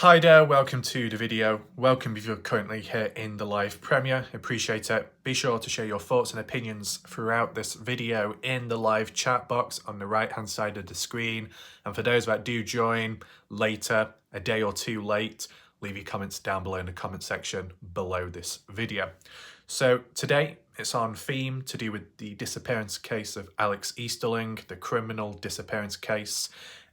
Hi there, welcome to the video. Welcome if you're currently here in the live premiere. Appreciate it. Be sure to share your thoughts and opinions throughout this video in the live chat box on the right hand side of the screen. And for those that do join later, a day or two late, leave your comments down below in the comment section below this video. So today it's on theme to do with the disappearance case of Alex Easterling, the criminal disappearance case.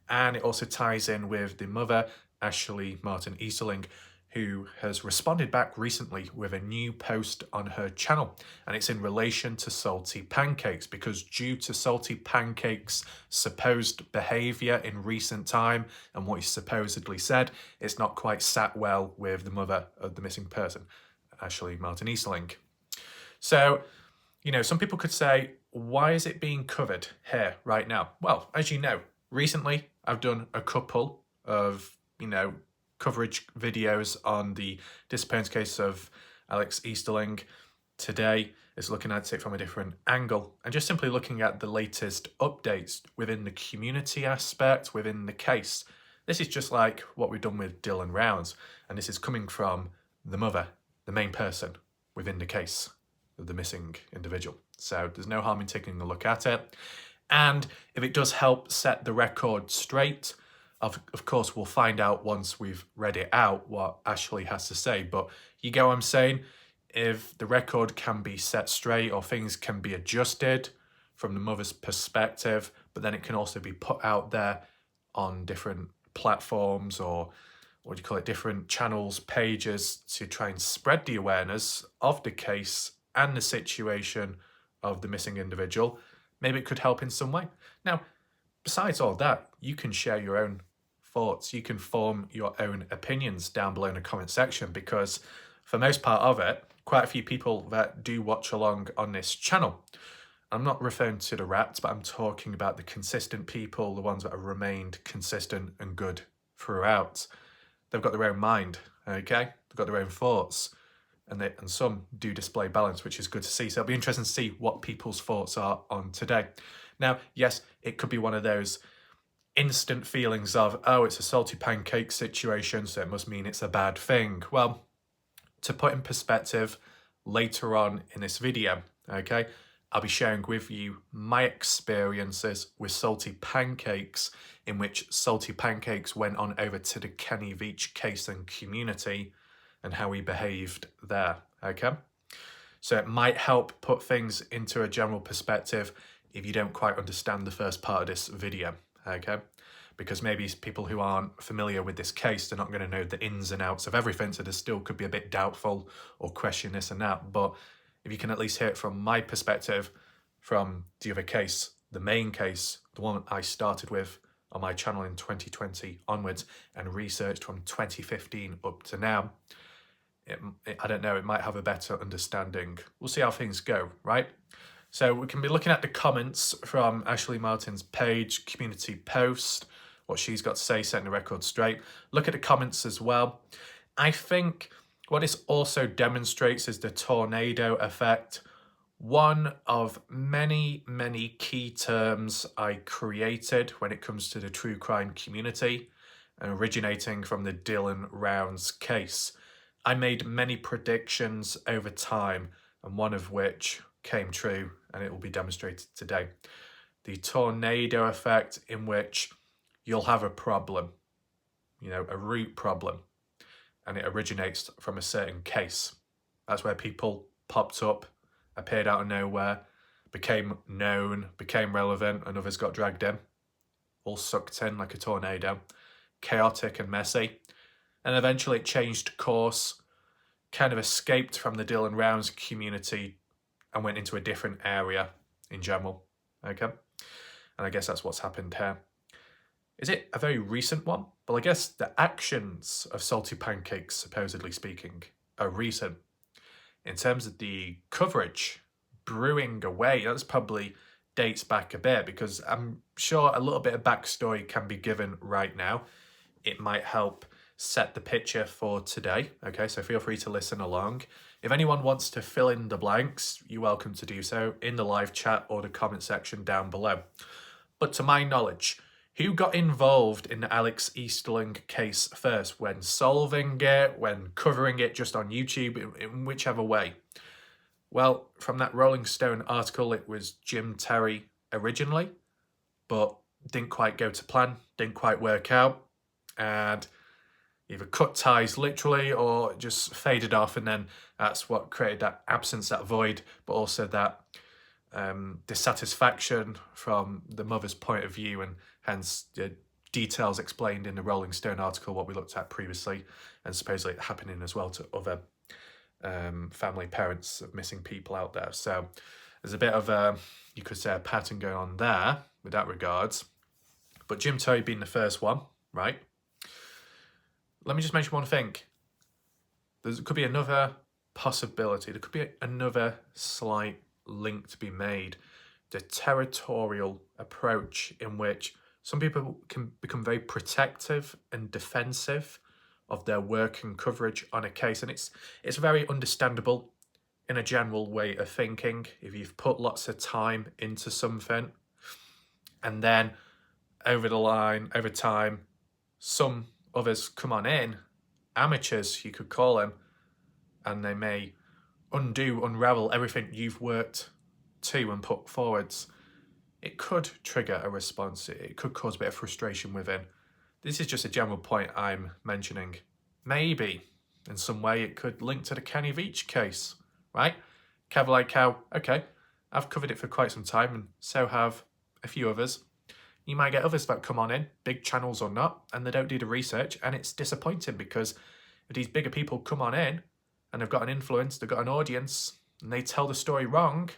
And it also ties in with the mother, Ashley Martin Easterling, who has responded back recently with a new post on her channel, and it's in relation to Salty Pancakes, because due to Salty Pancakes' supposed behaviour in recent time and what he supposedly said, it's not quite sat well with the mother of the missing person, Ashley Martin Easterling. So, you know, some people could say, why is it being covered here right now? Well, as you know, recently I've done a couple of coverage videos on the disappearance case of Alex Easterling. Today is looking at it from a different angle and just simply looking at the latest updates within the community aspect within the case. This is just like what we've done with Dylan Rounds, and this is coming from the mother, the main person within the case of the missing individual. So there's no harm in taking a look at it. And if it does help set the record straight, of course, we'll find out once we've read it out what Ashley has to say. But you get what I'm saying? If the record can be set straight or things can be adjusted from the mother's perspective, but then it can also be put out there on different platforms or what do you call it, different channels, pages to try and spread the awareness of the case and the situation of the missing individual, maybe it could help in some way. Now, besides all that, you can share your own thoughts. You can form your own opinions down below in the comment section, because for most part of it, quite a few people that do watch along on this channel. I'm not referring to the rats, but I'm talking about the consistent people, the ones that have remained consistent and good throughout. They've got their own mind, okay? They've got their own thoughts, and some do display balance, which is good to see. So it'll be interesting to see what people's thoughts are on today. Now, yes, it could be one of those instant feelings of, oh, it's a salty pancake situation, so it must mean it's a bad thing. Well, to put in perspective, later on in this video, okay, I'll be sharing with you my experiences with Salty Pancakes, in which Salty Pancakes went on over to the Veach case and community and how he behaved there, okay? So it might help put things into a general perspective if you don't quite understand the first part of this video, okay? Because maybe people who aren't familiar with this case, they're not going to know the ins and outs of everything, so they still could be a bit doubtful or question this and that. But if you can at least hear it from my perspective, from the other case, the main case, the one I started with on my channel in 2020 onwards and researched from 2015 up to now, I don't know, it might have a better understanding. We'll see how things go, right? So we can be looking at the comments from Ashley Martin's page, community post, what she's got to say, setting the record straight. Look at the comments as well. I think what this also demonstrates is the tornado effect. One of many, many key terms I created when it comes to the true crime community, and originating from the Dylan Rounds case. I made many predictions over time, and one of which came true, and it will be demonstrated today. The tornado effect, in which you'll have a problem, a root problem, and it originates from a certain case. That's where people popped up, appeared out of nowhere, became known, became relevant, and others got dragged in, all sucked in like a tornado, chaotic and messy. And eventually it changed course, kind of escaped from the Dylan Rounds community and went into a different area in general, okay? And I guess that's what's happened here. Is it a very recent one? Well, I guess the actions of Salty Pancakes, supposedly speaking, are recent. In terms of the coverage, brewing away, that's probably dates back a bit, because I'm sure a little bit of backstory can be given right now. It might help set the picture for today, okay? So feel free to listen along. If anyone wants to fill in the blanks, you're welcome to do so in the live chat or the comment section down below. But to my knowledge, Who got involved in the Alex Easterling case first, when solving it, when covering it just on YouTube, in whichever way? Well, from that Rolling Stone article, it was Jim Terry originally, but didn't quite go to plan, didn't quite work out, and either cut ties literally or just faded off, and then that's what created that absence, that void, but also that dissatisfaction from the mother's point of view, and hence the details explained in the Rolling Stone article, what we looked at previously, and supposedly it happening as well to other family, parents of missing people out there. So there's a bit of a, you could say, a pattern going on there with that regards. But Jim Terry being the first one, right? Let me just mention one thing. There could be another possibility. There could be another slight link to be made. The territorial approach in which some people can become very protective and defensive of their work and coverage on a case. And it's very understandable in a general way of thinking. If you've put lots of time into something, and then over the line, over time, some others come on in, amateurs you could call them, and they may unravel everything you've worked to and put forwards. It could trigger a response. It could cause a bit of frustration within. This is just a general point I'm mentioning. Maybe in some way it could link to the Kenny Veach case, right? Kind of like how, okay, I've covered it for quite some time, and so have a few others. You might get others that come on in, big channels or not, and they don't do the research, and it's disappointing because if these bigger people come on in and they've got an influence, they've got an audience, and they tell the story wrong,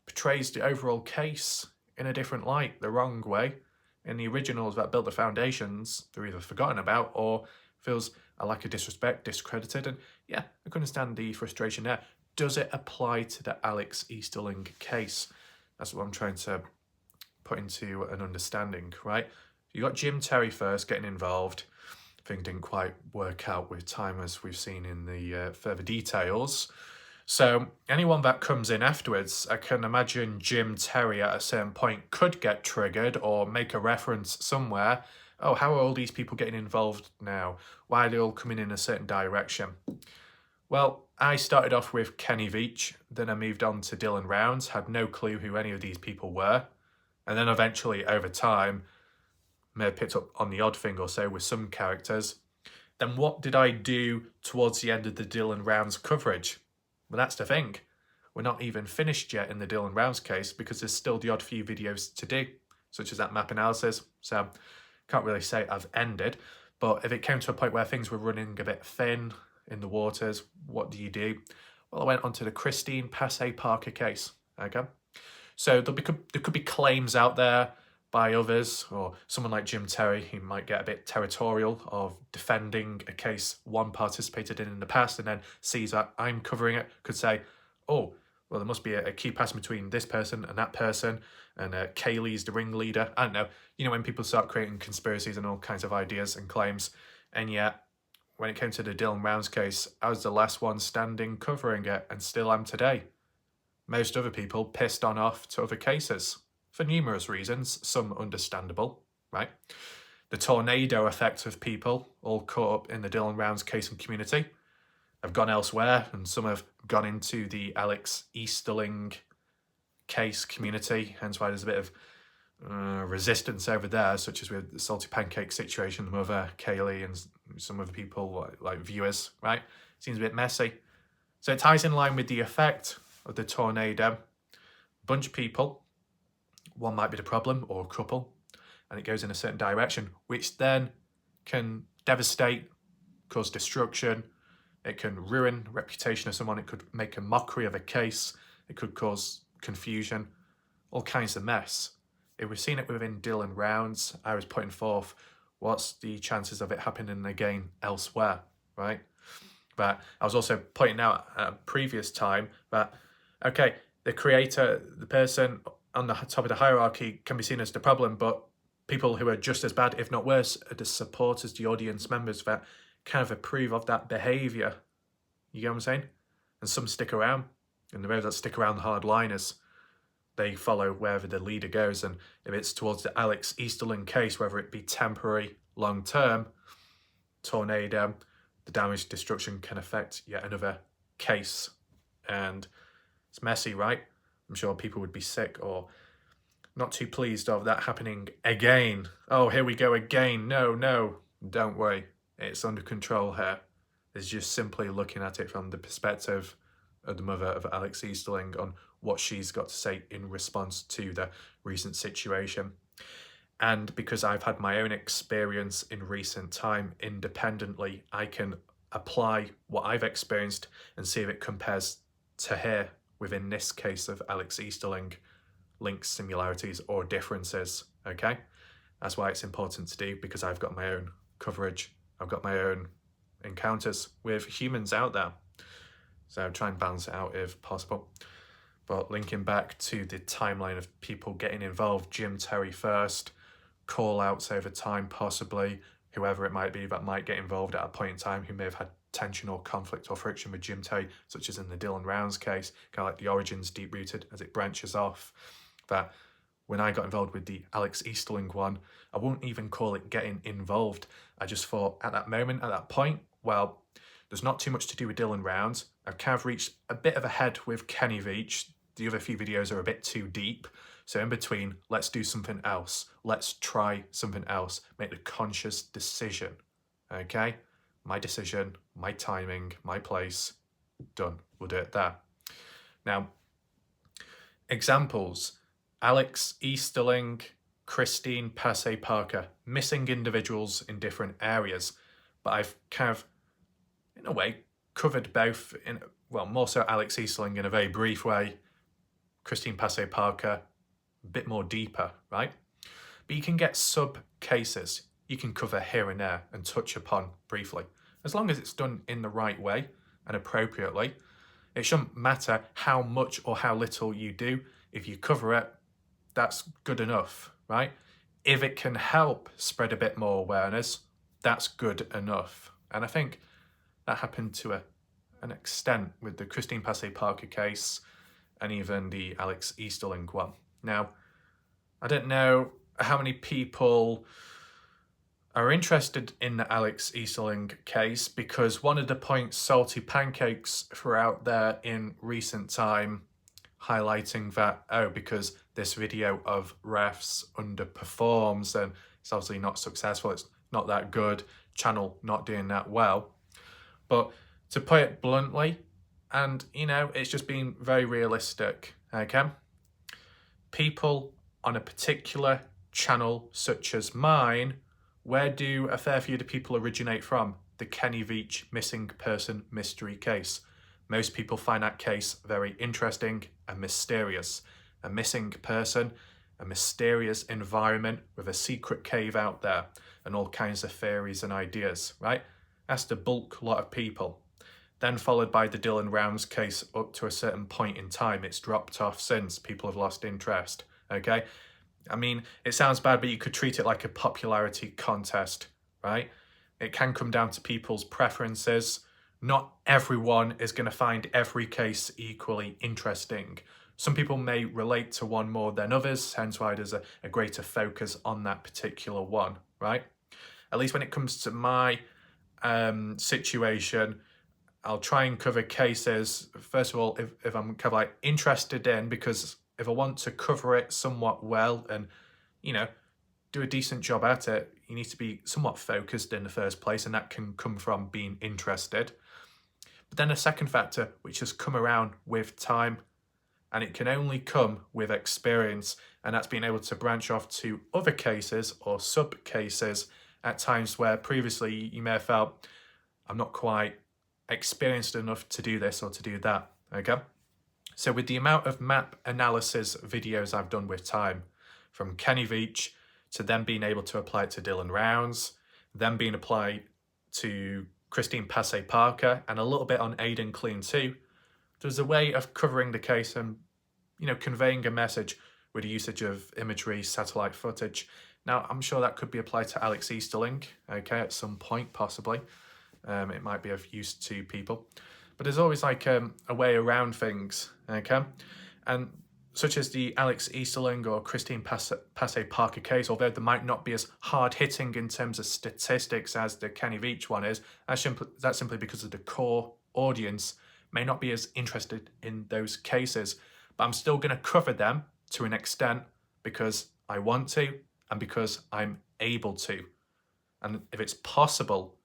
portrays the overall case in a different light, the wrong way, and the originals that built the foundations, they're either forgotten about or feels a lack of disrespect, discredited. And yeah, I can understand the frustration there. Does it apply to the Alex Easterling case? That's what I'm trying to put into an understanding, right? You got Jim Terry first getting involved. Thing didn't quite work out with time, as we've seen in the further details. So anyone that comes in afterwards, I can imagine Jim Terry at a certain point could get triggered or make a reference somewhere. Oh, how are all these people getting involved now? Why are they all coming in a certain direction? Well, I started off with Kenny Veach, then I moved on to Dylan Rounds, had no clue who any of these people were. And then eventually, over time, may have picked up on the odd thing or so with some characters. Then what did I do towards the end of the Dylan Rounds coverage? Well, that's the thing. We're not even finished yet in the Dylan Rounds case because there's still the odd few videos to do, such as that map analysis. So can't really say I've ended. But if it came to a point where things were running a bit thin in the waters, what do you do? Well, I went on to the Salty3Pancak3s case. Okay. So there could be claims out there by others, or someone like Jim Terry, who might get a bit territorial of defending a case one participated in the past and then sees that I'm covering it, could say, oh, well, there must be a key pattern between this person and that person, and Kaylee's the ringleader. I don't know. You know, when people start creating conspiracies and all kinds of ideas and claims, and yet when it came to the Dylan Rounds case, I was the last one standing covering it, and still am today. Most other people pissed on off to other cases for numerous reasons, some understandable, right? The tornado effect of people all caught up in the Dylan Rounds case and community have gone elsewhere, and some have gone into the Alex Easterling case community, hence why there's a bit of resistance over there, such as with the Salty3Pancak3s situation, the mother, Kaylee, and some other people like viewers, right? Seems a bit messy. So it ties in line with the effect of the tornado. Bunch of people, one might be the problem, or a couple, and it goes in a certain direction, which then can devastate, cause destruction. It can ruin reputation of someone. It could make a mockery of a case. It could cause confusion, all kinds of mess. If we've seen it within Dylan Rounds, I was putting forth what's the chances of it happening again elsewhere, right? But I was also pointing out at a previous time that, okay, the creator, the person on the top of the hierarchy can be seen as the problem, but people who are just as bad, if not worse, are the supporters, the audience members that kind of approve of that behaviour. You get what I'm saying? And some stick around, and the those that stick around, the hardliners, they follow wherever the leader goes. And if it's towards the Alex Easterling case, whether it be temporary, long-term, tornado, the damage, destruction can affect yet another case. And it's messy, right? I'm sure people would be sick or not too pleased of that happening again. Oh, here we go again. No, don't worry. It's under control here. It's just simply looking at it from the perspective of the mother of Alex Easterling on what she's got to say in response to the recent situation. And because I've had my own experience in recent time independently, I can apply what I've experienced and see if it compares to here within this case of Alex Easterling, links, similarities or differences, okay? That's why it's important to do, because I've got my own coverage. I've got my own encounters with humans out there. So try and balance it out if possible. But linking back to the timeline of people getting involved, Jim Terry first, call outs over time possibly, whoever it might be that might get involved at a point in time who may have had tension or conflict or friction with Jim Terry, such as in the Dylan Rounds case, kind of like the origins deep-rooted as it branches off. That when I got involved with the Alex Easterling one, I wouldn't even call it getting involved. I just thought at that moment, at that point, well, there's not too much to do with Dylan Rounds. I've kind of reached a bit of a head with Kenny Veach. The other few videos are a bit too deep. So in between, let's do something else. Let's try something else. Make the conscious decision, okay? My decision, my timing, my place, done. We'll do it there. Now, examples. Alex Easterling, Salty3Pancak3s, missing individuals in different areas. But I've kind of, in a way, covered both, in well, more so Alex Easterling in a very brief way, Salty3Pancak3s a bit more deeper, right? But you can get sub-cases you can cover here and there and touch upon briefly. As long as it's done in the right way and appropriately, it shouldn't matter how much or how little you do. If you cover it, that's good enough, right? If it can help spread a bit more awareness, that's good enough. And I think that happened to an extent with the Salty3Pancak3s case and even the Alex Easterling one. Now, I don't know how many people are interested in the Alex Easterling case, because one of the points Salty3Pancak3s threw out there in recent time, highlighting that, oh, because this video of refs underperforms and it's obviously not successful, it's not that good, channel not doing that well. But to put it bluntly, and you know, it's just being very realistic, okay? People on a particular channel such as mine, where do a fair few of the people originate from? The Kenny Veach missing person mystery case. Most people find that case very interesting and mysterious. A missing person, a mysterious environment with a secret cave out there and all kinds of theories and ideas, right? That's the bulk lot of people. Then followed by the Dylan Rounds case up to a certain point in time. It's dropped off since. People have lost interest, okay? I mean, it sounds bad, but you could treat it like a popularity contest, right? It can come down to people's preferences. Not everyone is going to find every case equally interesting. Some people may relate to one more than others, hence why there's a greater focus on that particular one, right? At least when it comes to my situation, I'll try and cover cases, first of all, if I'm kind of like interested in, because if I want to cover it somewhat well and, you know, do a decent job at it, you need to be somewhat focused in the first place, and that can come from being interested. But then a second factor, which has come around with time, and it can only come with experience, and that's being able to branch off to other cases or sub-cases at times where previously you may have felt, I'm not quite experienced enough to do this or to do that, okay? So with the amount of map analysis videos I've done with time, from Kenny Veach to then being able to apply it to Dylan Rounds, then being applied to Salty3Pancak3s and a little bit on Aiden Clean too, there's a way of covering the case and, you know, conveying a message with the usage of imagery, satellite footage. Now, I'm sure that could be applied to Alex Easterling, okay, at some point, possibly. It might be of use to people. But there's always like a way around things, okay? And such as the Alex Easterling or Christine-Passe Parker case, although they might not be as hard-hitting in terms of statistics as the Kenny Veach one is, that's simply because of the core audience may not be as interested in those cases. But I'm still going to cover them to an extent because I want to and because I'm able to. And if it's possible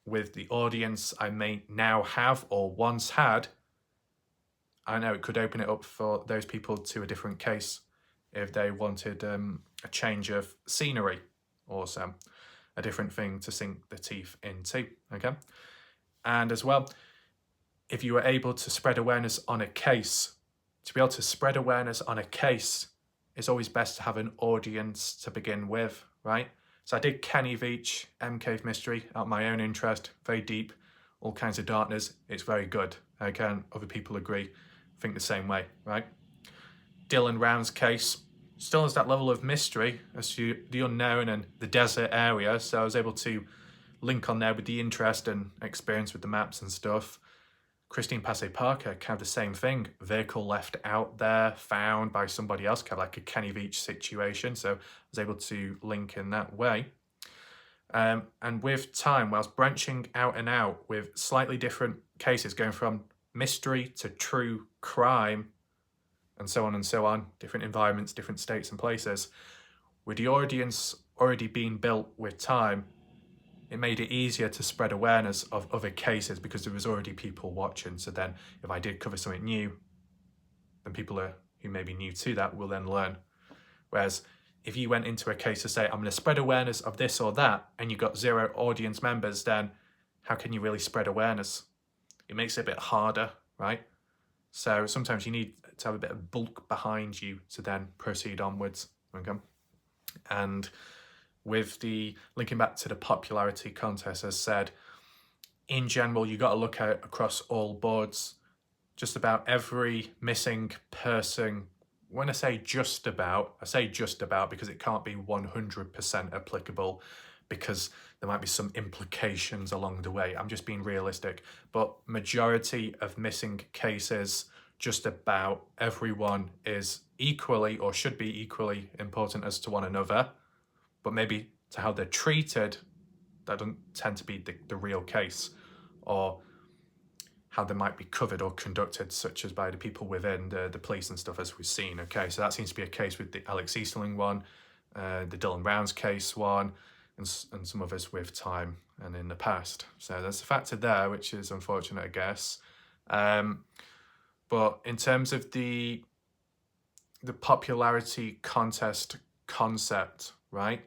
with the audience I may now have or once had, I know it could open it up for those people to a different case if they wanted a change of scenery or so, a different thing to sink the teeth into, okay? And as well, if you were able to spread awareness on a case, to be able to spread awareness on a case, it's always best to have an audience to begin with, right? So I did Kenny Veach, M Cave Mystery, out of my own interest, very deep, all kinds of darkness. It's very good, okay? And other people agree, think the same way, right? Dylan Round's case still has that level of mystery as to the unknown and the desert area, so I was able to link on there with the interest and experience with the maps and stuff. Christine-Passe Parker, kind of the same thing. Vehicle left out there, found by somebody else, kind of like a Kenny Veach situation. So I was able to link in that way. And with time, whilst branching out and out with slightly different cases, going from mystery to true crime, and so on, different environments, different states and places, with the audience already being built with time, it made it easier to spread awareness of other cases because there was already people watching. So then if I did cover something new, then people who may be new to that will then learn. Whereas if you went into a case to say, I'm going to spread awareness of this or that, and you got 0 audience members, then how can you really spread awareness? It makes it a bit harder, right? So sometimes you need to have a bit of bulk behind you to then proceed onwards, okay? And with the linking back to the popularity contest, as said, in general, you got to look at it across all boards. Just about every missing person, when I say just about because it can't be 100% applicable because there might be some implications along the way. I'm just being realistic. But majority of missing cases, just about everyone is equally or should be equally important as to one another. But maybe to how they're treated, that doesn't tend to be the real case, or how they might be covered or conducted, such as by the people within the police and stuff, as we've seen. Okay, so that seems to be a case with the Alex Easterling one, the Dylan Round's case one, and some others with time and in the past. So there's a factor there, which is unfortunate, I guess. But in terms of the popularity contest concept, right?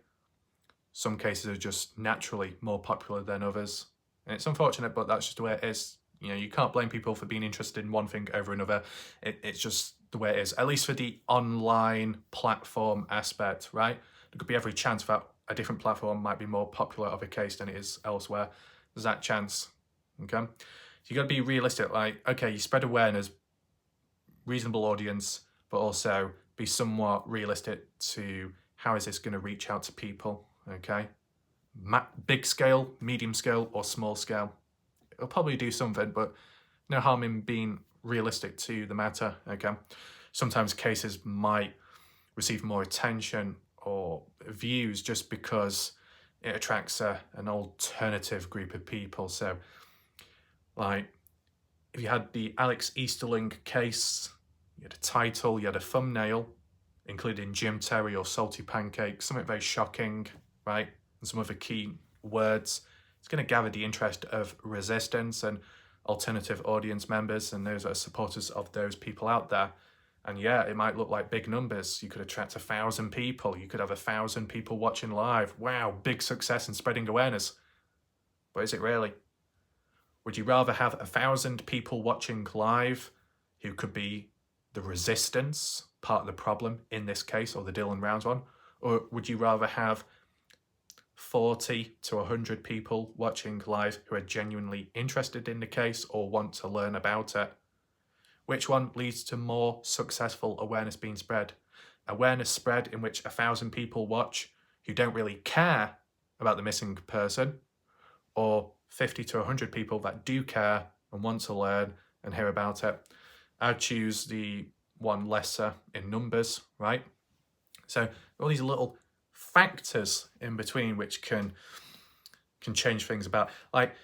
Some cases are just naturally more popular than others. And it's unfortunate, but that's just the way it is. You know, you can't blame people for being interested in one thing over another. It's just the way it is, at least for the online platform aspect, right? There could be every chance that a different platform might be more popular of a case than it is elsewhere. There's that chance, okay? So you got to be realistic, like, okay, you spread awareness, reasonable audience, but also be somewhat realistic to how is this going to reach out to people, okay? Big scale, medium scale, or small scale. It'll probably do something, but no harm in being realistic to the matter, okay? Sometimes cases might receive more attention or views just because it attracts an alternative group of people. So, like, if you had the Alex Easterling case, you had a title, you had a thumbnail, including Jim Terry or Salty3Pancak3s, something very shocking, right? And some other key words. It's going to gather the interest of resistance and alternative audience members and those that are supporters of those people out there. And yeah, it might look like big numbers. You could attract 1,000 people. You could have 1,000 people watching live. Wow, big success in spreading awareness. But is it really? Would you rather have 1,000 people watching live who could be the resistance, part of the problem in this case, or the Dylan Rounds one? Or would you rather have 40 to 100 people watching live who are genuinely interested in the case or want to learn about it? Which one leads to more successful awareness being spread? Awareness spread in which 1,000 people watch who don't really care about the missing person, or 50 to 100 people that do care and want to learn and hear about it? I'd choose the one lesser in numbers, right? So all these little factors in between which can change things about. Like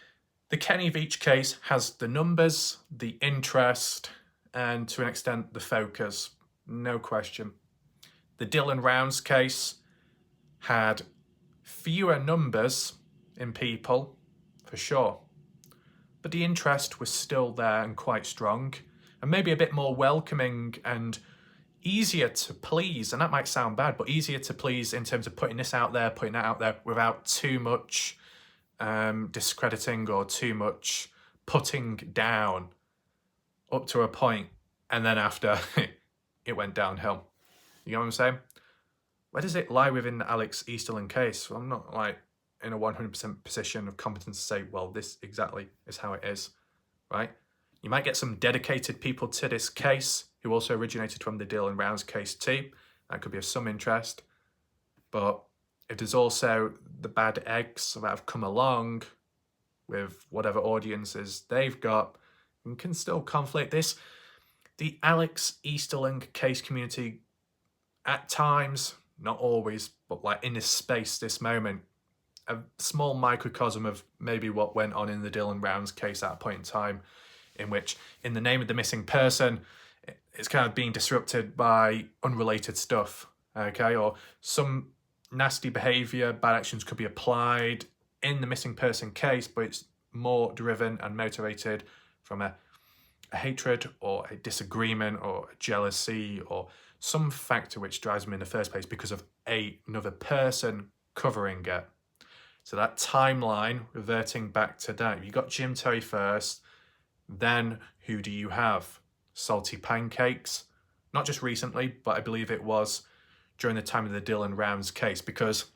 the Kenny Veach case has the numbers, the interest, and to an extent the focus, no question. The Dylan Rounds case had fewer numbers in people, for sure, but the interest was still there and quite strong, and maybe a bit more welcoming and easier to please. And that might sound bad, but easier to please in terms of putting this out there, putting that out there without too much discrediting or too much putting down up to a point, and then after it went downhill. You know what I'm saying? Where does it lie within the Alex Easterling case? Well, I'm not like in a 100% position of competence to say, well, this exactly is how it is, right? You might get some dedicated people to this case who also originated from the Dylan Rounds case too. That could be of some interest. But if there's also the bad eggs that have come along with whatever audiences they've got, and can still conflict this. The Alex Easterling case community, at times, not always, but like in this space, this moment, a small microcosm of maybe what went on in the Dylan Rounds case at a point in time, in which, in the name of the missing person, it's kind of being disrupted by unrelated stuff, okay? Or some nasty behaviour, bad actions could be applied in the missing person case, but it's more driven and motivated from a hatred or a disagreement or a jealousy or some factor which drives them in the first place because of another person covering it. So that timeline, reverting back to that, you got Jim Terry first, then who do you have? Salty3Pancak3s, not just recently, but I believe it was during the time of the Dylan Rounds case, because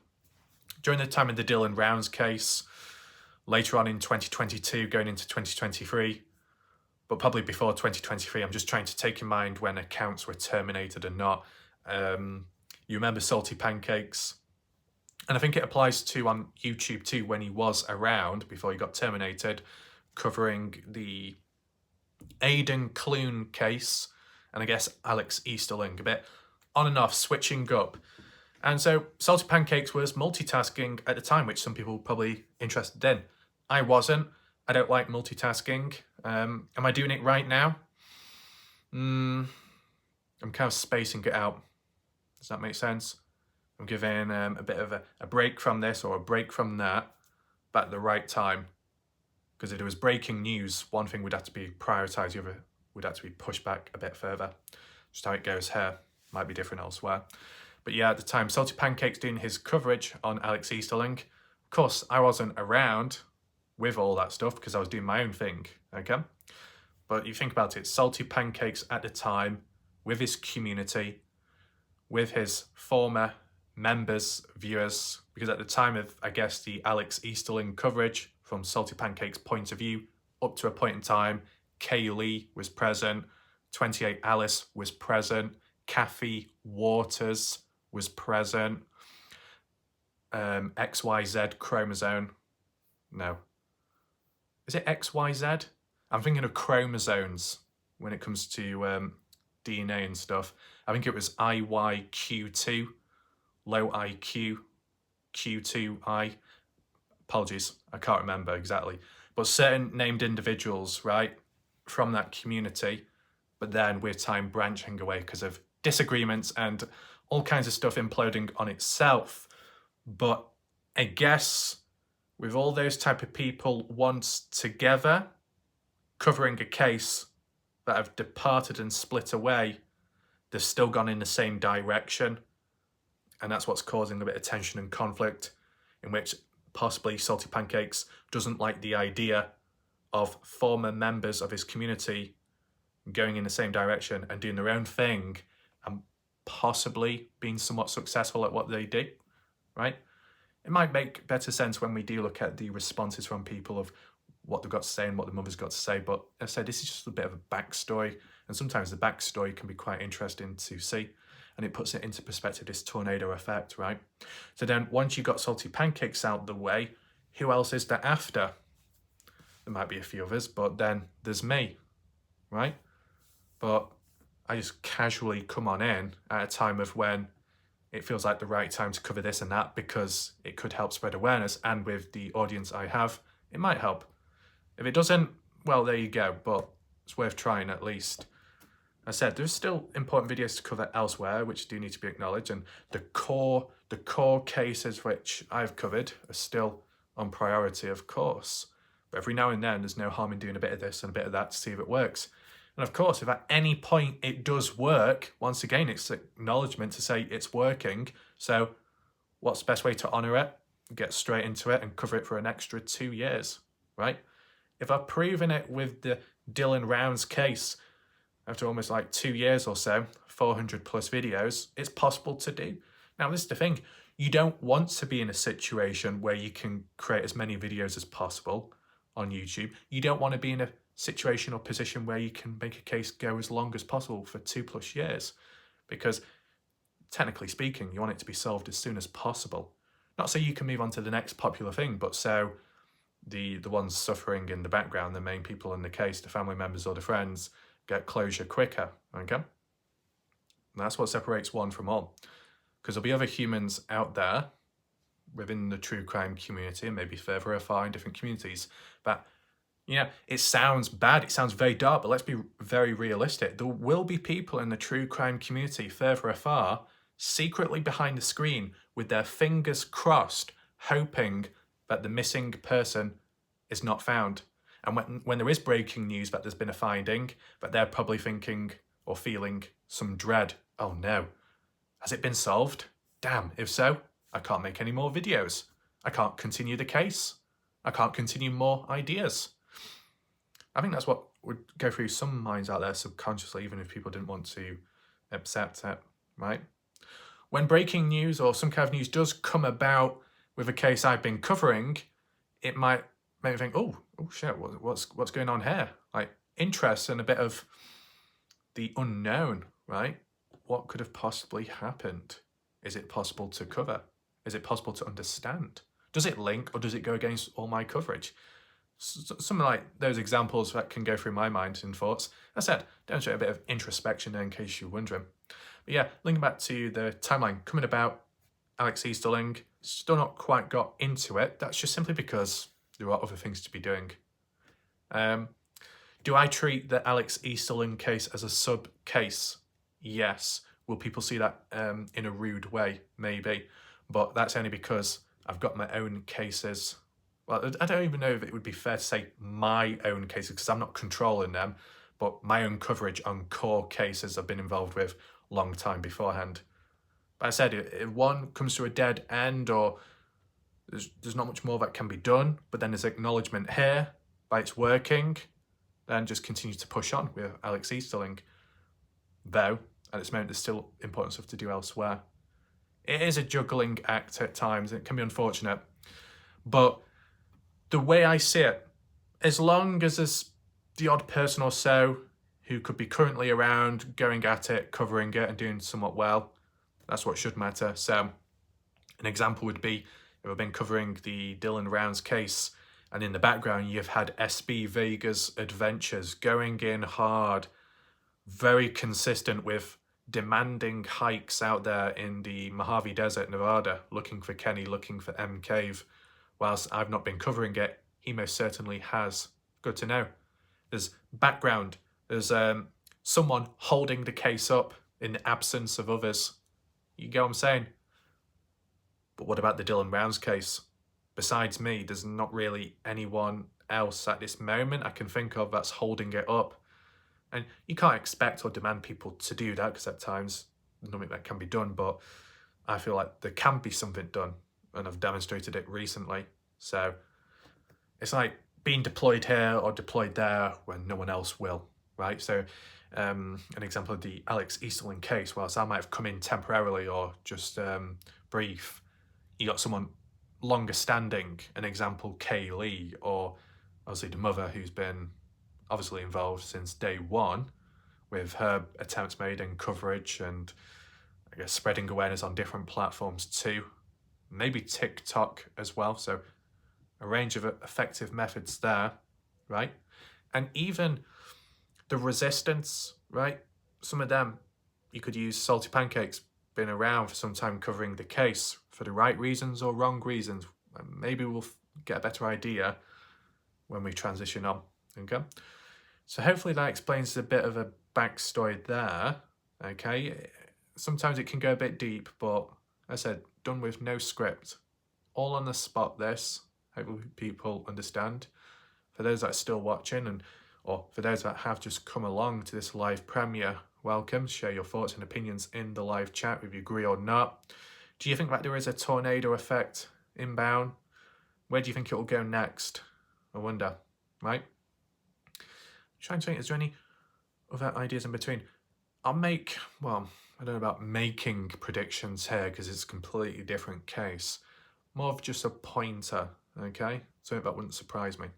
during the time of the Dylan Rounds case, later on in 2022, going into 2023, but probably before 2023, I'm just trying to take in mind when accounts were terminated and not. You remember Salty3Pancak3s? And I think it applies to on YouTube too, when he was around before he got terminated, covering the Aidan Clune case, and I guess Alex Easterling, a bit on and off, switching up. And so Salty3Pancak3s was multitasking at the time, which some people were probably interested in. I wasn't. I don't like multitasking. Am I doing it right now? I'm kind of spacing it out. Does that make sense? I'm giving a bit of a break from this or a break from that, but at the right time. Because if there was breaking news, one thing would have to be prioritised, the other would have to be pushed back a bit further. Just how it goes here. Might be different elsewhere. But yeah, at the time, Salty3Pancak3s doing his coverage on Alex Easterling. Of course, I wasn't around with all that stuff because I was doing my own thing, okay? But you think about it, Salty3Pancak3s at the time, with his community, with his former members, viewers, because at the time of, I guess, the Alex Easterling coverage, from Salty3Pancak3s' point of view, up to a point in time, Kaylee was present, 28 Alice was present, Kathy Waters was present, XYZ chromosome, no. Is it XYZ? I'm thinking of chromosomes when it comes to DNA and stuff. I think it was IYQ2, low IQ, Q2I. Apologies, I can't remember exactly. But certain named individuals, right, from that community, but then with time branching away because of disagreements and all kinds of stuff imploding on itself. But I guess with all those type of people once together, covering a case that have departed and split away, they've still gone in the same direction. And that's what's causing a bit of tension and conflict, in which possibly Salty3Pancak3s doesn't like the idea of former members of his community going in the same direction and doing their own thing and possibly being somewhat successful at what they do, right? It might make better sense when we do look at the responses from people of what they've got to say and what the mother's got to say. But as I said, this is just a bit of a backstory. And sometimes the backstory can be quite interesting to see. And it puts it into perspective, this tornado effect, right? So then once you've got Salty3Pancak3s out the way, who else is there after? There might be a few others, but then there's me, right? But I just casually come on in at a time of when it feels like the right time to cover this and that because it could help spread awareness, and with the audience I have, it might help. If it doesn't, well, there you go, but it's worth trying at least. I said there's still important videos to cover elsewhere which do need to be acknowledged, and the core cases which I've covered are still on priority, of course. But every now and then there's no harm in doing a bit of this and a bit of that to see if it works. And of course, if at any point it does work, once again, it's acknowledgement to say it's working. So what's the best way to honour it? Get straight into it and cover it for an extra 2 years, right? If I've proven it with the Dylan Rounds case, after almost like 2 years or so, 400 plus videos, it's possible to do. Now, this is the thing. You don't want to be in a situation where you can create as many videos as possible on YouTube. You don't want to be in a situation or position where you can make a case go as long as possible for 2+ years, because technically speaking, you want it to be solved as soon as possible. Not so you can move on to the next popular thing, but so the ones suffering in the background, the main people in the case, the family members or the friends, get closure quicker, okay? And that's what separates one from all. Because there'll be other humans out there within the true crime community, and maybe further afar in different communities, but you know, it sounds bad, it sounds very dark, but let's be very realistic. There will be people in the true crime community further afar, secretly behind the screen, with their fingers crossed, hoping that the missing person is not found. And when there is breaking news that there's been a finding, that they're probably thinking or feeling some dread. Oh no, has it been solved? Damn, if so, I can't make any more videos. I can't continue the case. I can't continue more ideas. I think that's what would go through some minds out there subconsciously, even if people didn't want to accept it, right? When breaking news or some kind of news does come about with a case I've been covering, it might make me think, oh shit, what's going on here? Like interest and a bit of the unknown, right? What could have possibly happened? Is it possible to cover? Is it possible to understand? Does it link or does it go against all my coverage? Something like those examples that can go through my mind and thoughts. As I said, demonstrate a bit of introspection there in case you're wondering. But yeah, linking back to the timeline coming about, Alex Easterling, still not quite got into it. That's just simply because there are other things to be doing. Do I treat the Alex Easterling case as a sub case? Yes. Will people see that in a rude way? Maybe. But that's only because I've got my own cases. Well, I don't even know if it would be fair to say my own cases because I'm not controlling them, but my own coverage on core cases I've been involved with long time beforehand. But I said, if one comes to a dead end or there's not much more that can be done, but then there's acknowledgement here by it's working, then just continue to push on with Alex Easterling. Though, at this moment, there's still important stuff to do elsewhere. It is a juggling act at times. It can be unfortunate. But the way I see it, as long as there's the odd person or so who could be currently around, going at it, covering it and doing somewhat well, that's what should matter. So an example would be if I've been covering the Dylan Rounds case and in the background you've had SB Vega's adventures going in hard, very consistent with demanding hikes out there in the Mojave Desert, Nevada, looking for Kenny, looking for M Cave. Whilst I've not been covering it, he most certainly has. Good to know. There's background. There's someone holding the case up in the absence of others. You get what I'm saying? But what about the Dylan Rounds case? Besides me, there's not really anyone else at this moment I can think of that's holding it up. And you can't expect or demand people to do that because at times there's nothing that can be done, but I feel like there can be something done and I've demonstrated it recently. So it's like being deployed here or deployed there when no one else will, right? So an example of the Alex Easterling case, whilst I might have come in temporarily or just brief, you got someone longer standing, an example Kay Lee, or obviously the mother who's been obviously involved since day one with her attempts made and coverage and I guess spreading awareness on different platforms too, maybe TikTok as well. So a range of effective methods there, right? And even the resistance, right? some of them, you could use Salty Pancakes, been around for some time covering the case for the right reasons or wrong reasons. Maybe we'll get a better idea when we transition on, okay? So hopefully that explains a bit of a backstory there, okay? Sometimes it can go a bit deep, but as I said, done with no script. All on the spot this, hopefully people understand. For those that are still watching, or for those that have just come along to this live premiere, welcome. Share your thoughts and opinions in the live chat if you agree or not. Do you think that there is a tornado effect inbound? Where do you think it will go next? I wonder, right? Trying to think, is there any other ideas in between? I'll make, well, I don't know about making predictions here because it's a completely different case. More of just a pointer, okay? Something that wouldn't surprise me.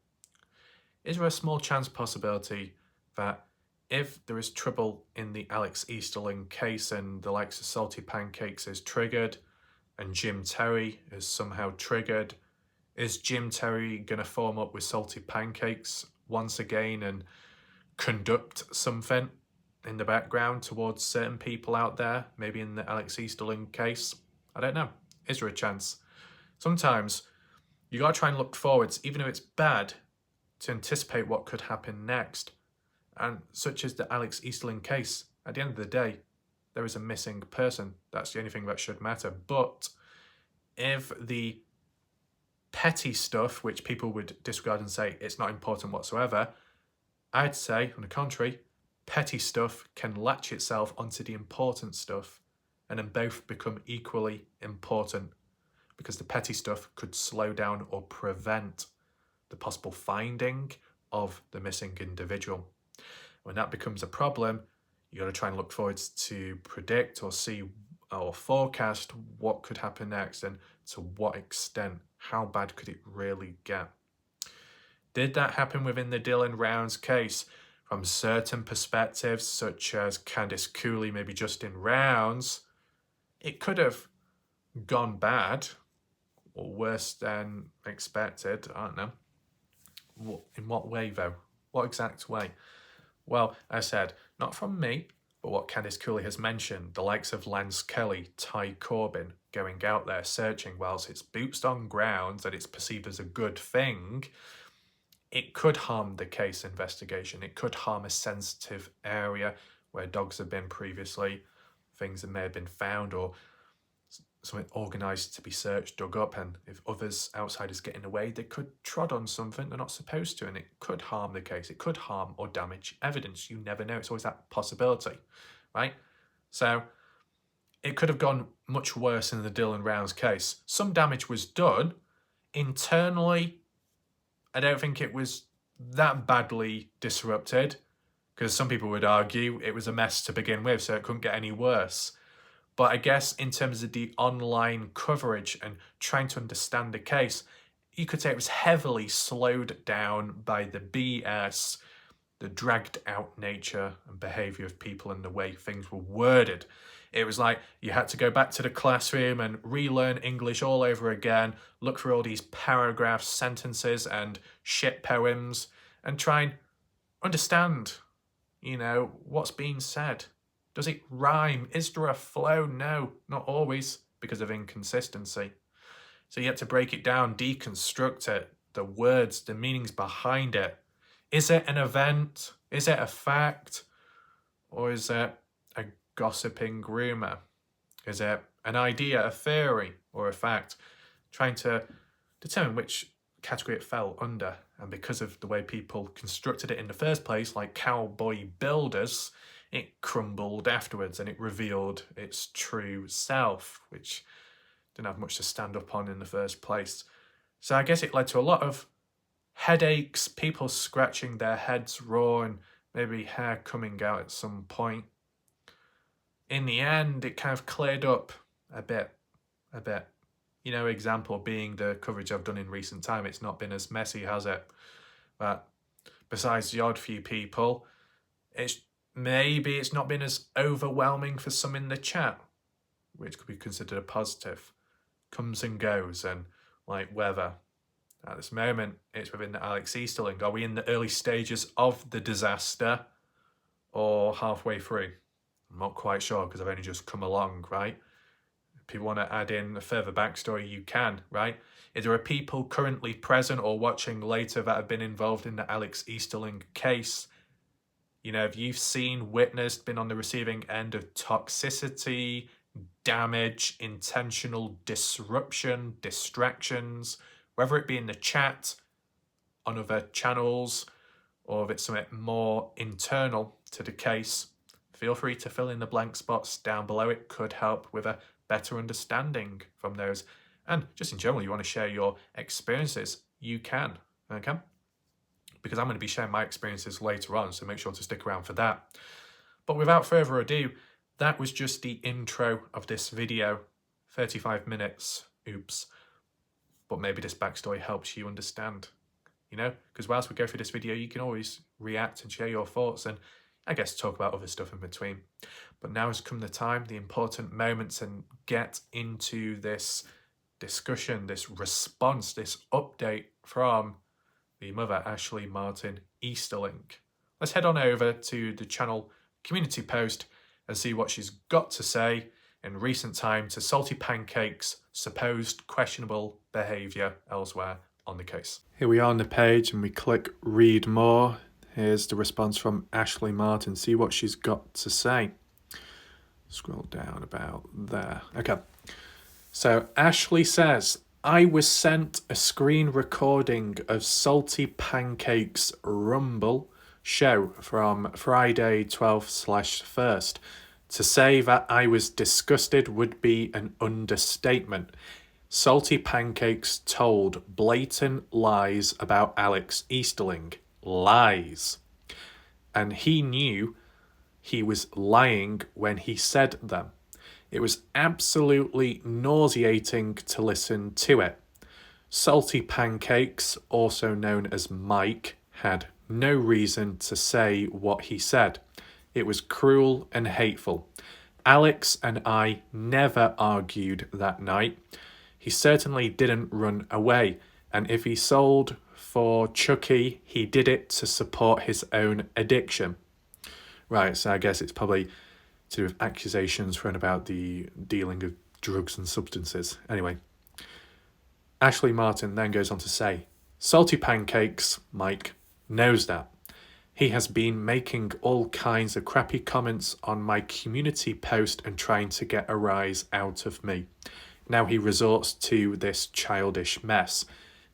Is there a small chance possibility that if there is trouble in the Alex Easterling case and the likes of Salty Pancakes is triggered and Jim Terry is somehow triggered, is Jim Terry going to form up with Salty Pancakes once again and conduct something in the background towards certain people out there, maybe in the Alex Easterling case? I don't know. Is there a chance? Sometimes you got to try and look forwards, even if it's bad, to anticipate what could happen next. And such as the Alex Easterling case, at the end of the day, there is a missing person. That's the only thing that should matter. But if the petty stuff, which people would disregard and say it's not important whatsoever, I'd say, on the contrary, petty stuff can latch itself onto the important stuff and then both become equally important, because the petty stuff could slow down or prevent the possible finding of the missing individual. When that becomes a problem, you got to try and look forwards to predict or see or forecast what could happen next and to what extent. How bad could it really get? Did that happen within the Dylan Rounds case? From certain perspectives, such as Candice Cooley, maybe Justin Rounds, it could have gone bad or worse than expected. I don't know. In what way, though? What exact way? Well, I said, not from me, but what Candice Cooley has mentioned, the likes of Lance Kelly, Ty Corbin, going out there searching whilst it's boots on ground that it's perceived as a good thing, it could harm the case investigation. It could harm a sensitive area where dogs have been previously, things that may have been found or something organised to be searched, dug up, and if others, outsiders, get in the way, they could trod on something they're not supposed to, and it could harm the case. It could harm or damage evidence. You never know. It's always that possibility, right? So it could have gone much worse in the Dylan Rounds case. Some damage was done. Internally, I don't think it was that badly disrupted, because some people would argue it was a mess to begin with, so it couldn't get any worse. But I guess in terms of the online coverage and trying to understand the case, you could say it was heavily slowed down by the BS, the dragged out nature and behaviour of people and the way things were worded. It was like you had to go back to the classroom and relearn English all over again, look through all these paragraphs, sentences and shit poems and try and understand, what's being said. Does it rhyme? Is there a flow? No, not always, because of inconsistency. So you have to break it down, deconstruct it, the words, the meanings behind it. Is it an event? Is it a fact? Or is it a gossiping rumour? Is it an idea, a theory, or a fact? Trying to determine which category it fell under. And because of the way people constructed it in the first place, like cowboy builders, it crumbled afterwards and it revealed its true self, which didn't have much to stand up on in the first place. So I guess it led to a lot of headaches, people scratching their heads raw and maybe hair coming out at some point. In the end, it kind of cleared up a bit. Example being the coverage I've done in recent time. It's not been as messy, has it? But besides the odd few people, maybe it's not been as overwhelming for some in the chat, which could be considered a positive. Comes and goes, and like weather. At this moment, it's within the Alex Easterling. Are we in the early stages of the disaster or halfway through? I'm not quite sure because I've only just come along, right? If people want to add in a further backstory, you can, right? If there are people currently present or watching later that have been involved in the Alex Easterling case, you know, if you've seen, witnessed, been on the receiving end of toxicity, damage, intentional disruption, distractions, whether it be in the chat, on other channels, or if it's something more internal to the case, feel free to fill in the blank spots down below. It could help with a better understanding from those. And just in general, you want to share your experiences, you can, okay? Because I'm going to be sharing my experiences later on, so make sure to stick around for that. But without further ado, that was just the intro of this video. 35 minutes, oops. But maybe this backstory helps you understand, you know? Because whilst we go through this video, you can always react and share your thoughts and I guess talk about other stuff in between. But now has come the time, the important moments, and get into this discussion, this response, this update from the mother, Ashley Martin Easterling. Let's head on over to the channel community post and see what she's got to say in recent time to Salty3Pancak3s' supposed questionable behaviour elsewhere on the case. Here we are on the page and we click read more. Here's the response from Ashley Martin. See what she's got to say. Scroll down about there. Okay. So Ashley says, I was sent a screen recording of Salty3Pancak3s' Rumble show from Friday 12/1st. To say that I was disgusted would be an understatement. Salty3Pancak3s told blatant lies about Alex Easterling. Lies. And he knew he was lying when he said them. It was absolutely nauseating to listen to it. Salty3Pancak3s, also known as Mike, had no reason to say what he said. It was cruel and hateful. Alex and I never argued that night. He certainly didn't run away, and if he sold for Chucky, he did it to support his own addiction. Right, so I guess it's probably to do with accusations thrown about the dealing of drugs and substances. Anyway, Ashley Martin then goes on to say, Salty3Pancak3s, Mike, knows that. He has been making all kinds of crappy comments on my community post and trying to get a rise out of me. Now he resorts to this childish mess.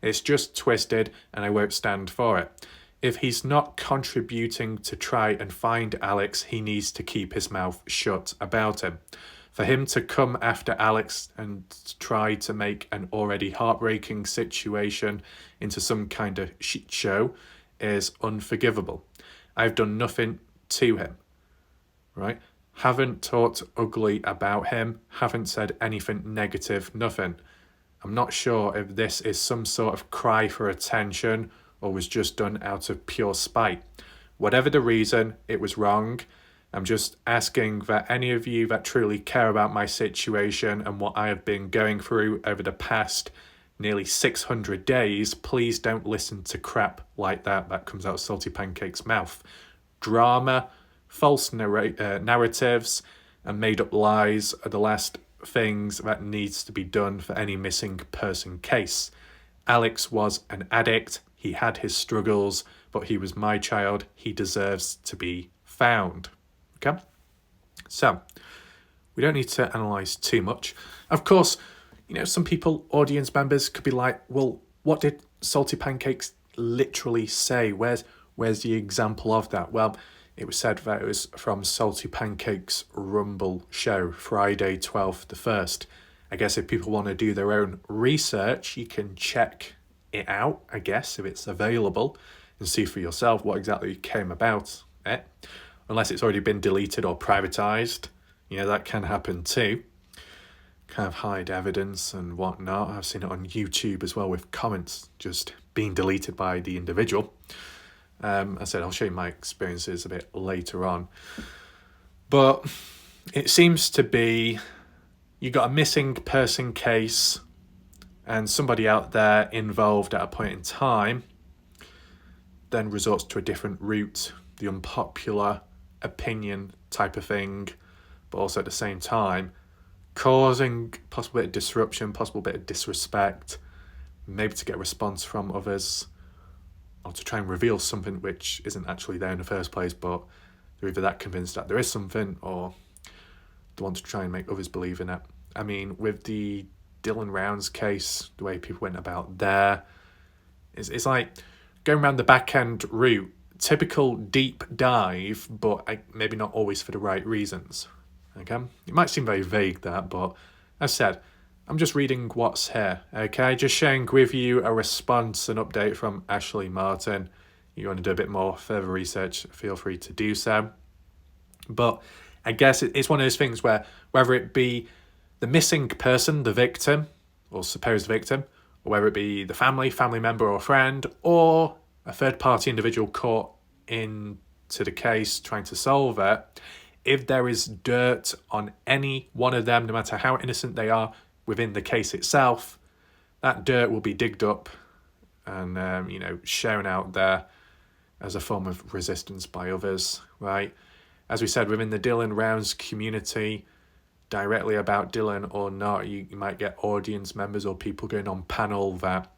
It's just twisted and I won't stand for it. If he's not contributing to try and find Alex, he needs to keep his mouth shut about him. For him to come after Alex and try to make an already heartbreaking situation into some kind of shit show is unforgivable. I've done nothing to him, right? Haven't talked ugly about him, haven't said anything negative, nothing. I'm not sure if this is some sort of cry for attention or was just done out of pure spite. Whatever the reason, it was wrong. I'm just asking that any of you that truly care about my situation and what I have been going through over the past nearly 600 days, please don't listen to crap like that comes out of Salty3Pancak3s' mouth. Drama, false narratives, and made-up lies are the last things that needs to be done for any missing person case. Alex was an addict. He had his struggles, but he was my child. He deserves to be found. Okay? So, we don't need to analyse too much. Of course, you know, some people, audience members, could be like, well, what did Salty3Pancak3s literally say? Where's the example of that? Well, it was said that it was from Salty3Pancak3s' Rumble show, Friday 12/1st. I guess if people want to do their own research, you can check it out, I guess, if it's available, and see for yourself what exactly came about it. Unless it's already been deleted or privatised. You know, that can happen too. Kind of hide evidence and whatnot. I've seen it on YouTube as well with comments just being deleted by the individual. I said I'll show you my experiences a bit later on. But it seems to be you got a missing person case and somebody out there involved at a point in time then resorts to a different route, the unpopular opinion type of thing, but also at the same time causing possible bit of disruption, possible bit of disrespect, maybe to get a response from others, or to try and reveal something which isn't actually there in the first place, but they're either that convinced that there is something, or they want to try and make others believe in it. I mean, with the Dylan Rounds case, the way people went about there, it's like going around the back end route, typical deep dive, but maybe not always for the right reasons. Okay, it might seem very vague, that, but as I said, I'm just reading what's here. Okay, just sharing with you a response, an update from Ashley Martin. You want to do a bit more further research, feel free to do so. But I guess it's one of those things where whether it be the missing person, the victim, or supposed victim, or whether it be the family member or friend, or a third-party individual caught into the case trying to solve it, if there is dirt on any one of them, no matter how innocent they are within the case itself, that dirt will be digged up and shown out there as a form of resistance by others, right? As we said, within the Dylan Rounds community, directly about Dylan or not, you might get audience members or people going on panel that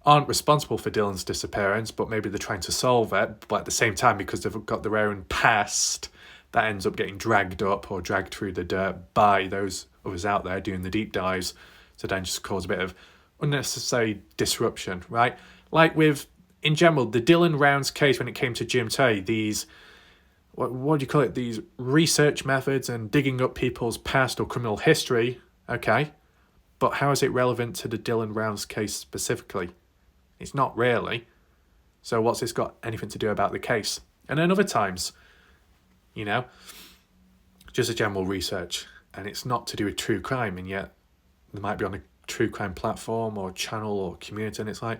aren't responsible for Dylan's disappearance, but maybe they're trying to solve it. But at the same time, because they've got their own past, that ends up getting dragged up or dragged through the dirt by those others out there doing the deep dives, to then just cause a bit of unnecessary disruption, right? Like with, in general, the Dylan Rounds case when it came to Jim Tay, these, what do you call it, these research methods and digging up people's past or criminal history, okay, but how is it relevant to the Dylan Rounds case specifically? It's not really. So what's this got anything to do about the case? And then other times, just a general research, and it's not to do with true crime, and yet they might be on a true crime platform or channel or community, and it's like,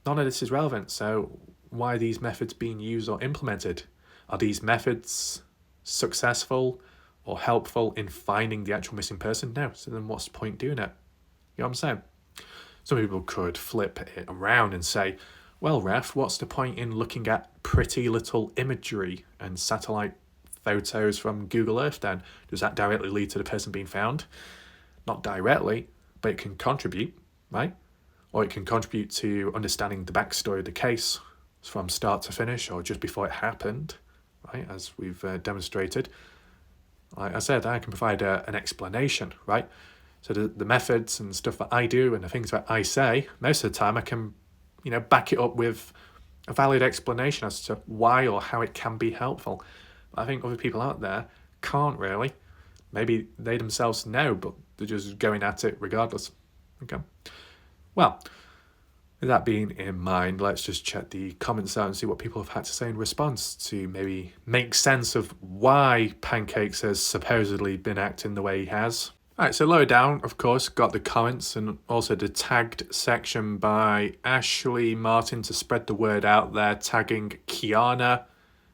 none of this is relevant, so why are these methods being used or implemented? Are these methods successful or helpful in finding the actual missing person? No, so then what's the point doing it? You know what I'm saying? Some people could flip it around and say, well, Ref, what's the point in looking at pretty little imagery and satellite photos from Google Earth then? Does that directly lead to the person being found? Not directly, but it can contribute, right? Or it can contribute to understanding the backstory of the case from start to finish or just before it happened, right? As we've demonstrated. Like I said, I can provide an explanation, right? So the methods and stuff that I do and the things that I say, most of the time I can, back it up with a valid explanation as to why or how it can be helpful. But I think other people out there can't really. Maybe they themselves know, but they're just going at it regardless. Okay. Well, with that being in mind, let's just check the comments out and see what people have had to say in response to maybe make sense of why Pancakes has supposedly been acting the way he has. Alright, so lower down, of course, got the comments and also the tagged section by Ashley Martin to spread the word out there, tagging Kiana,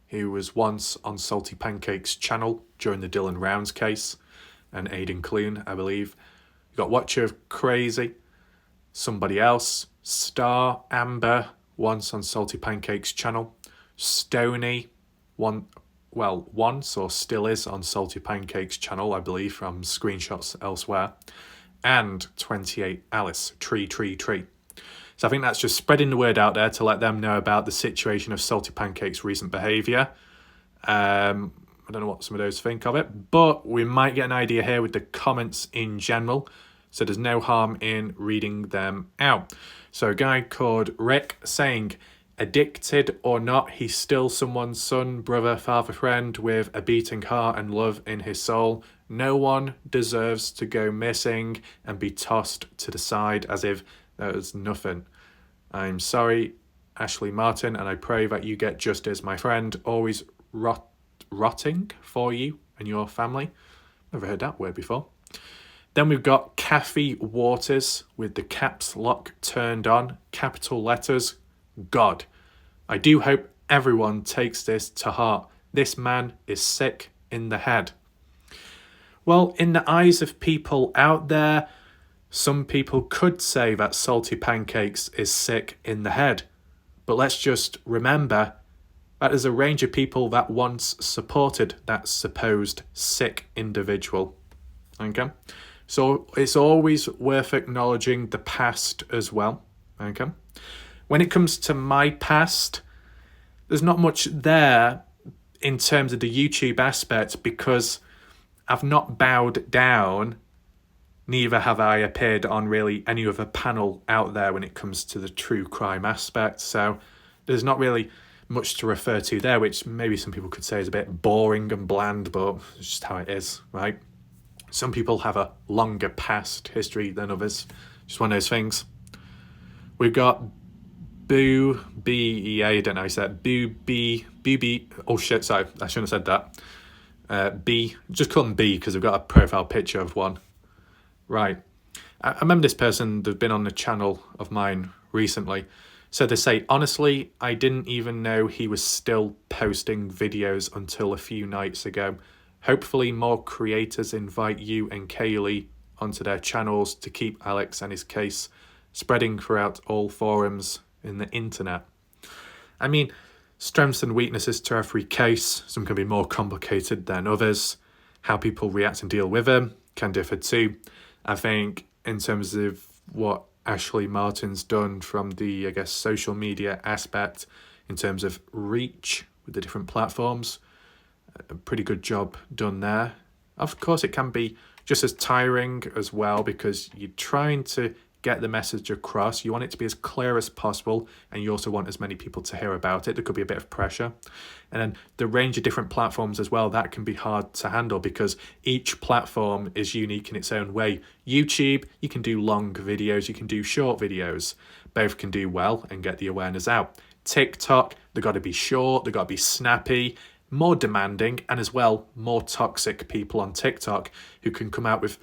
who was once on Salty3Pancak3s channel during the Dylan Rounds case, and Aidan Clune, I believe. You got Watcher of Crazy, somebody else, Star Amber, once on Salty3Pancak3s channel, Stony, once or still is on Salty3Pancak3s channel, I believe, from screenshots elsewhere, and 28 Alice, Tree. So I think that's just spreading the word out there to let them know about the situation of Salty3Pancak3s' recent behaviour. I don't know what some of those think of it, but we might get an idea here with the comments in general, so there's no harm in reading them out. So a guy called Rick saying, addicted or not, he's still someone's son, brother, father, friend with a beating heart and love in his soul. No one deserves to go missing and be tossed to the side as if there was nothing. I'm sorry, Ashley Martin, and I pray that you get justice, my friend. Always rotting for you and your family. Never heard that word before. Then we've got Kathy Waters with the caps lock turned on, capital letters, God. I do hope everyone takes this to heart. This man is sick in the head. Well, in the eyes of people out there, some people could say that Salty3Pancak3s is sick in the head. But let's just remember, that there's a range of people that once supported that supposed sick individual. Okay? So it's always worth acknowledging the past as well. Okay? When it comes to my past, there's not much there in terms of the YouTube aspect because I've not bowed down, neither have I appeared on really any other panel out there when it comes to the true crime aspect. So there's not really much to refer to there, which maybe some people could say is a bit boring and bland, but it's just how it is, right? Some people have a longer past history than others. Just one of those things. We've got Boo B. I don't know how you said Boo B. Oh shit! Sorry, I shouldn't have said that. B. Just call him B because I've got a profile picture of one. Right. I remember this person. They've been on the channel of mine recently. So they say, honestly, I didn't even know he was still posting videos until a few nights ago. Hopefully more creators invite you and Kaylee onto their channels to keep Alex and his case spreading throughout all forums in the internet. I mean, strengths and weaknesses to every case. Some can be more complicated than others. How people react and deal with them can differ too. I think in terms of what Ashley Martin's done from the, I guess, social media aspect in terms of reach with the different platforms, a pretty good job done there. Of course, it can be just as tiring as well because you're trying to get the message across. You want it to be as clear as possible, and you also want as many people to hear about it. There could be a bit of pressure. And then the range of different platforms as well, that can be hard to handle because each platform is unique in its own way. YouTube, you can do long videos, you can do short videos. Both can do well and get the awareness out. TikTok, they've got to be short, they've got to be snappy, more demanding, and as well, more toxic people on TikTok who can come out with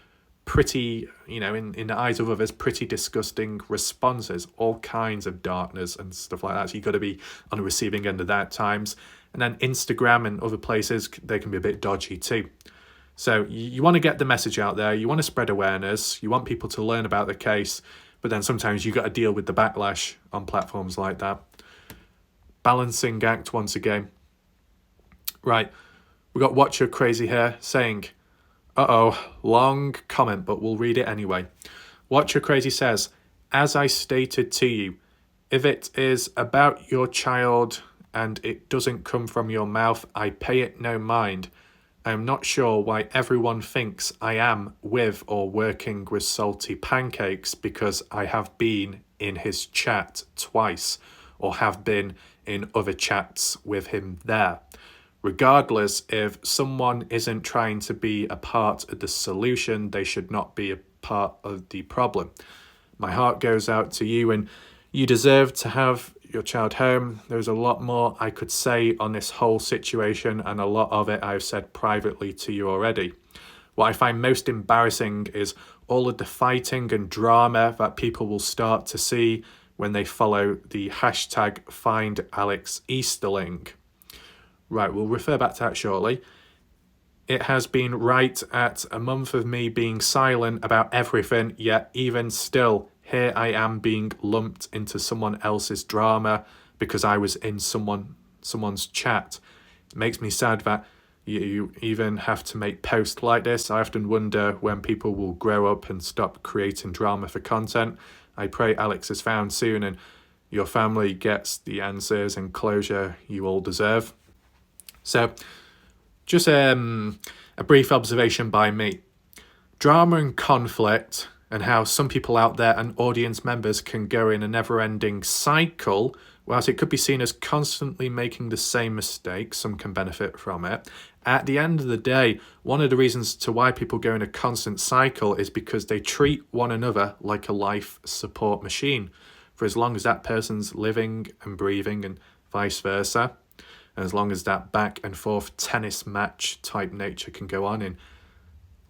pretty, in the eyes of others, pretty disgusting responses, all kinds of darkness and stuff like that. So you've got to be on the receiving end of that at times. And then Instagram and other places, they can be a bit dodgy too. So you want to get the message out there. You want to spread awareness. You want people to learn about the case. But then sometimes you got to deal with the backlash on platforms like that. Balancing act once again. Right, we got Watcher Crazy here saying, long comment, but we'll read it anyway. Watcher Crazy says, as I stated to you, if it is about your child and it doesn't come from your mouth, I pay it no mind. I am not sure why everyone thinks I am with or working with Salty Pancakes because I have been in his chat twice or have been in other chats with him there. Regardless, if someone isn't trying to be a part of the solution, they should not be a part of the problem. My heart goes out to you and you deserve to have your child home. There's a lot more I could say on this whole situation and a lot of it I've said privately to you already. What I find most embarrassing is all of the fighting and drama that people will start to see when they follow the hashtag Find Alex Easterling. Right, we'll refer back to that shortly. It has been right at a month of me being silent about everything, yet even still, here I am being lumped into someone else's drama because I was in someone's chat. It makes me sad that you even have to make posts like this. I often wonder when people will grow up and stop creating drama for content. I pray Alex is found soon and your family gets the answers and closure you all deserve. So, just a brief observation by me. Drama and conflict and how some people out there and audience members can go in a never-ending cycle, whilst it could be seen as constantly making the same mistakes, some can benefit from it. At the end of the day, one of the reasons to why people go in a constant cycle is because they treat one another like a life support machine for as long as that person's living and breathing and vice versa. And as long as that back and forth tennis match type nature can go on in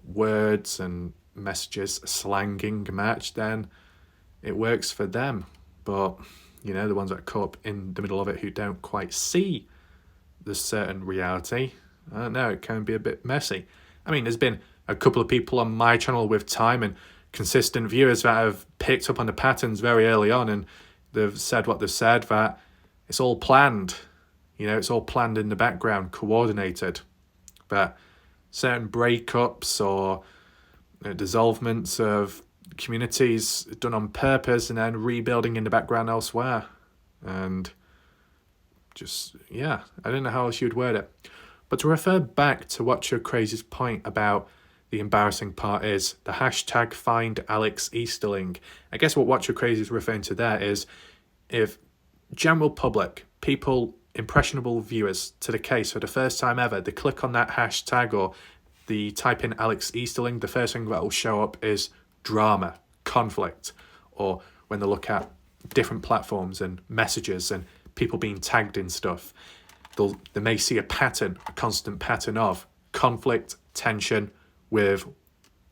words and messages, a slanging match, then it works for them. But, the ones that are caught up in the middle of it who don't quite see the certain reality, I don't know, it can be a bit messy. I mean, there's been a couple of people on my channel with time and consistent viewers that have picked up on the patterns very early on and they've said what they've said, that it's all planned. You know, it's all planned in the background, coordinated. But certain breakups or dissolvements of communities done on purpose and then rebuilding in the background elsewhere. And just, yeah, I don't know how else you'd word it. But to refer back to Watch Your Crazy's point about the embarrassing part is the hashtag find Alex Easterling. I guess what Watch Your Crazy is referring to there is if general public, people, impressionable viewers to the case for the first time ever, they click on that hashtag or they type in Alex Easterling, the first thing that will show up is drama, conflict, or when they look at different platforms and messages and people being tagged in stuff, they may see a pattern, a constant pattern of conflict, tension with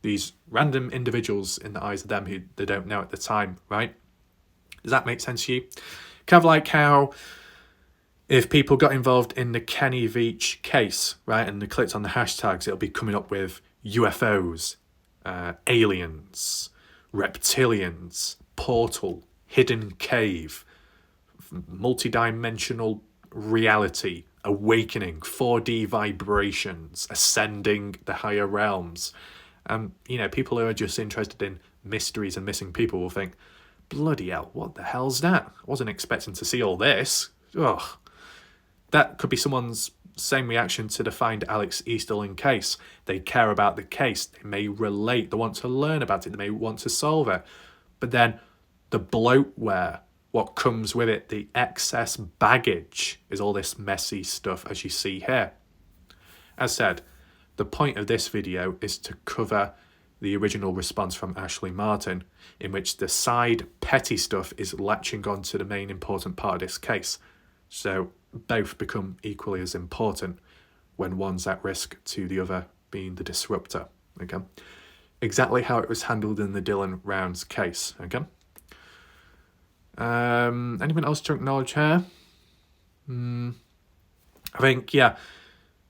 these random individuals in the eyes of them who they don't know at the time, right? Does that make sense to you? Kind of like how if people got involved in the Kenny Veach case, right, and they clicked on the hashtags, it'll be coming up with UFOs, aliens, reptilians, portal, hidden cave, multi-dimensional reality, awakening, 4D vibrations, ascending the higher realms. You know, people who are just interested in mysteries and missing people will think, bloody hell, what the hell's that? I wasn't expecting to see all this. Ugh. That could be someone's same reaction to the Find Alex Easterling case. They care about the case. They may relate. They want to learn about it. They may want to solve it. But then the bloatware, what comes with it, the excess baggage, is all this messy stuff as you see here. As said, the point of this video is to cover the original response from Ashley Martin, in which the side petty stuff is latching on to the main important part of this case. So both become equally as important when one's at risk to the other being the disruptor. Okay, exactly how it was handled in the Dylan Rounds case. Okay. Anyone else to acknowledge here? I think, yeah,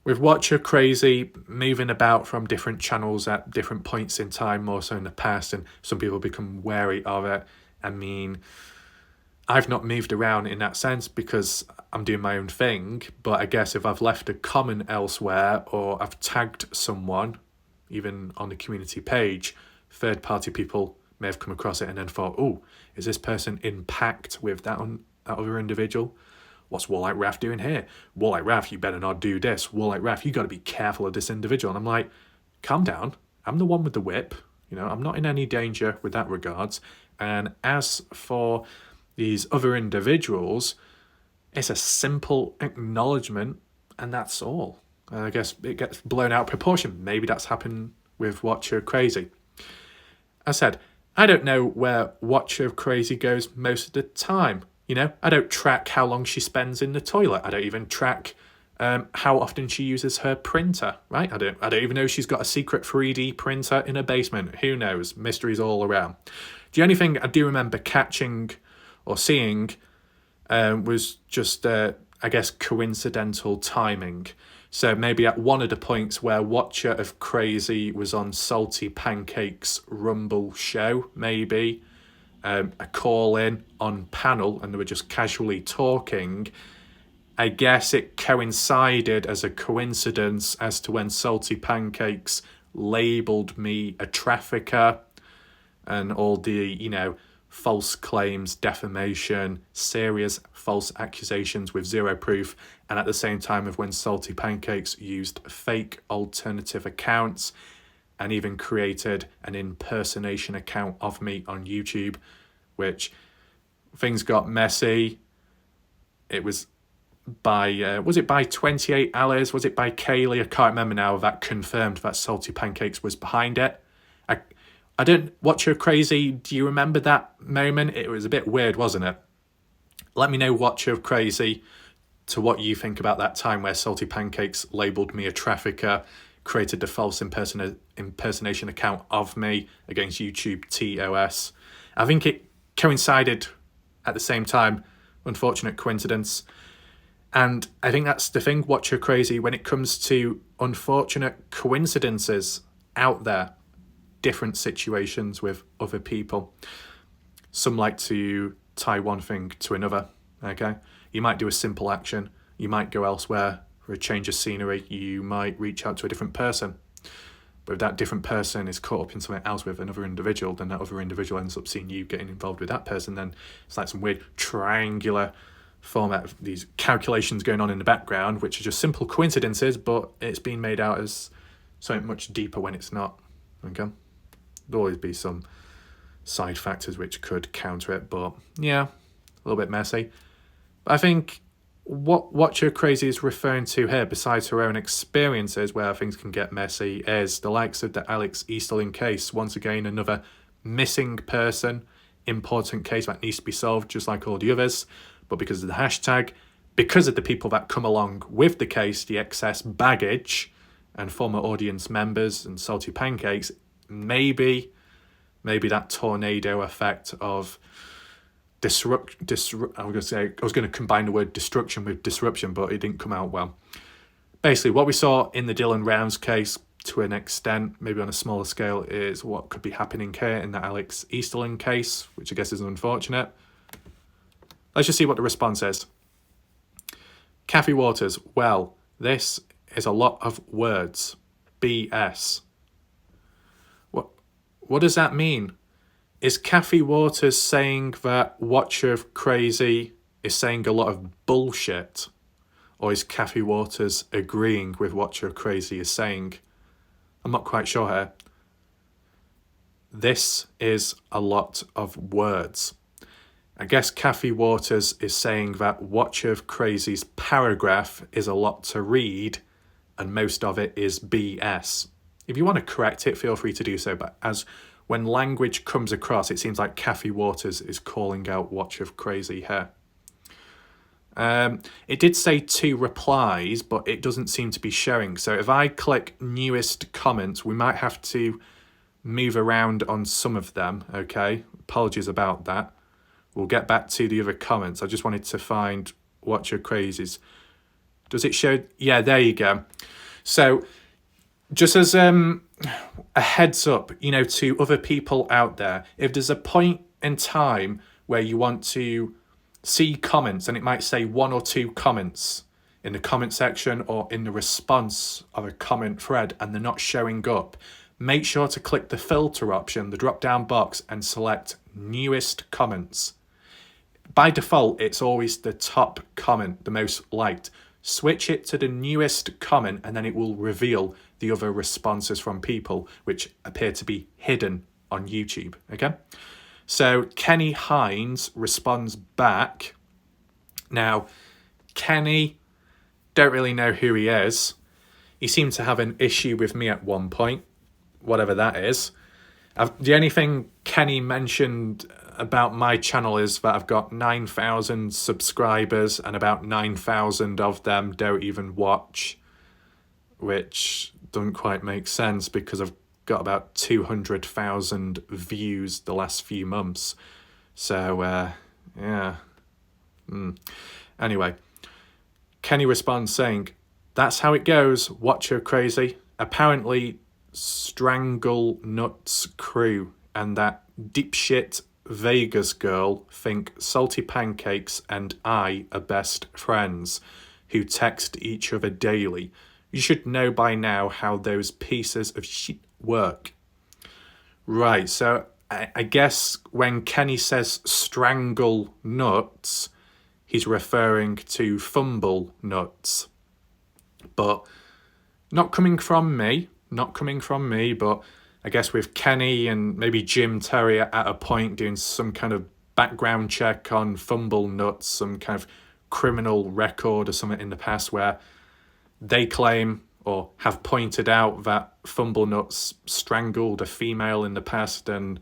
with Watch Your Crazy moving about from different channels at different points in time, more so in the past, and some people become wary of it. I mean, I've not moved around in that sense because I'm doing my own thing, but I guess if I've left a comment elsewhere or I've tagged someone, even on the community page, third-party people may have come across it and then thought, oh, is this person in pact with that other individual? What's Warlike Raph doing here? Warlike Raph, you better not do this. Warlike Raph, you got to be careful of this individual. And I'm like, calm down. I'm the one with the whip. You know, I'm not in any danger with that regards. And as for these other individuals, it's a simple acknowledgement and that's all. I guess it gets blown out of proportion. Maybe that's happened with Watch Your Crazy. As I said, I don't know where Watch Your Crazy goes most of the time. You know, I don't track how long she spends in the toilet. I don't even track how often she uses her printer, right? I don't even know she's got a secret 3D printer in her basement. Who knows? Mysteries all around. The only thing I do remember catching or seeing was just, I guess, coincidental timing. So maybe at one of the points where Watcher of Crazy was on Salty3Pancak3s Rumble show, maybe, a call-in on panel and they were just casually talking. I guess it coincided as a coincidence as to when Salty3Pancak3s labelled me a trafficker and all the, you know, false claims, defamation, serious false accusations with zero proof, and at the same time of when Salty3Pancak3s used fake alternative accounts and even created an impersonation account of me on YouTube, which things got messy. It was by 28 Alice? Was it by Kaylee? I can't remember now. That confirmed that Salty3Pancak3s was behind it. I don't Watch Your Crazy. Do you remember that moment? It was a bit weird, wasn't it? Let me know, Watch Your Crazy, to what you think about that time where Salty3Pancak3s labelled me a trafficker, created the false impersonation account of me against YouTube TOS. I think it coincided at the same time. Unfortunate coincidence. And I think that's the thing, Watch Your Crazy, when it comes to unfortunate coincidences out there, different situations with other people. Some like to tie one thing to another, okay? You might do a simple action. you might go elsewhere for a change of scenery. You might reach out to a different person. But if that different person is caught up in something else with another individual, then that other individual ends up seeing you getting involved with that person. Then it's like some weird triangular format of these calculations going on in the background, which are just simple coincidences, but it's being made out as something much deeper when it's not. Okay? There'll always be some side factors which could counter it, but yeah, a little bit messy. But I think what Watcher3Pancak3s is referring to here, besides her own experiences where things can get messy, is the likes of the Alex Easterling case. Once again, another missing person, important case that needs to be solved just like all the others. But because of the hashtag, because of the people that come along with the case, the excess baggage, and former audience members and Salty3Pancak3s, maybe that tornado effect of I was going to combine the word destruction with disruption, but it didn't come out well. Basically, what we saw in the Dylan Rounds case, to an extent, maybe on a smaller scale, is what could be happening here in the Alex Easterling case, which I guess is unfortunate. Let's just see what the response is. Kathy Waters, well, this is a lot of words. BS. What does that mean? Is Kathy Waters saying that Watcher3Pancak3s is saying a lot of bullshit? Or is Kathy Waters agreeing with what Watcher3Pancak3s is saying? I'm not quite sure here. This is a lot of words. I guess Kathy Waters is saying that Watcher3Pancak3s's paragraph is a lot to read and most of it is BS. If you want to correct it, feel free to do so, but when language comes across, it seems like Kathy Waters is calling out Watcher3Pancak3s here. It did say 2 replies, but it doesn't seem to be showing. So if I click newest comments, we might have to move around on some of them, okay? Apologies about that. We'll get back to the other comments. I just wanted to find Watcher3Pancak3s. Does it show? Yeah, there you go. So just as a heads up, to other people out there, if there's a point in time where you want to see comments and it might say 1 or 2 comments in the comment section or in the response of a comment thread and they're not showing up, make sure to click the filter option, the drop down box, and select newest comments. By default, it's always the top comment, the most liked. Switch it to the newest comment and then it will reveal the other responses from people which appear to be hidden on YouTube, okay? So Kenny Hines responds back. Now, Kenny, don't really know who he is. He seemed to have an issue with me at one point, whatever that is. The only thing Kenny mentioned about my channel is that I've got 9,000 subscribers and about 9,000 of them don't even watch, which doesn't quite make sense because I've got about 200,000 views the last few months. So, yeah. Anyway, Kenny responds saying, that's how it goes, Watcher3Pancak3s. Apparently, Strangle Nuts crew and that dipshit Vegas girl think Salty3Pancak3s and I are best friends who text each other daily. You should know by now how those pieces of shit work. Right, so I guess when Kenny says strangle nuts, he's referring to fumble nuts. But not coming from me, but I guess with Kenny and maybe Jim Terry at a point doing some kind of background check on fumble nuts, some kind of criminal record or something in the past where they claim or have pointed out that fumble nuts strangled a female in the past and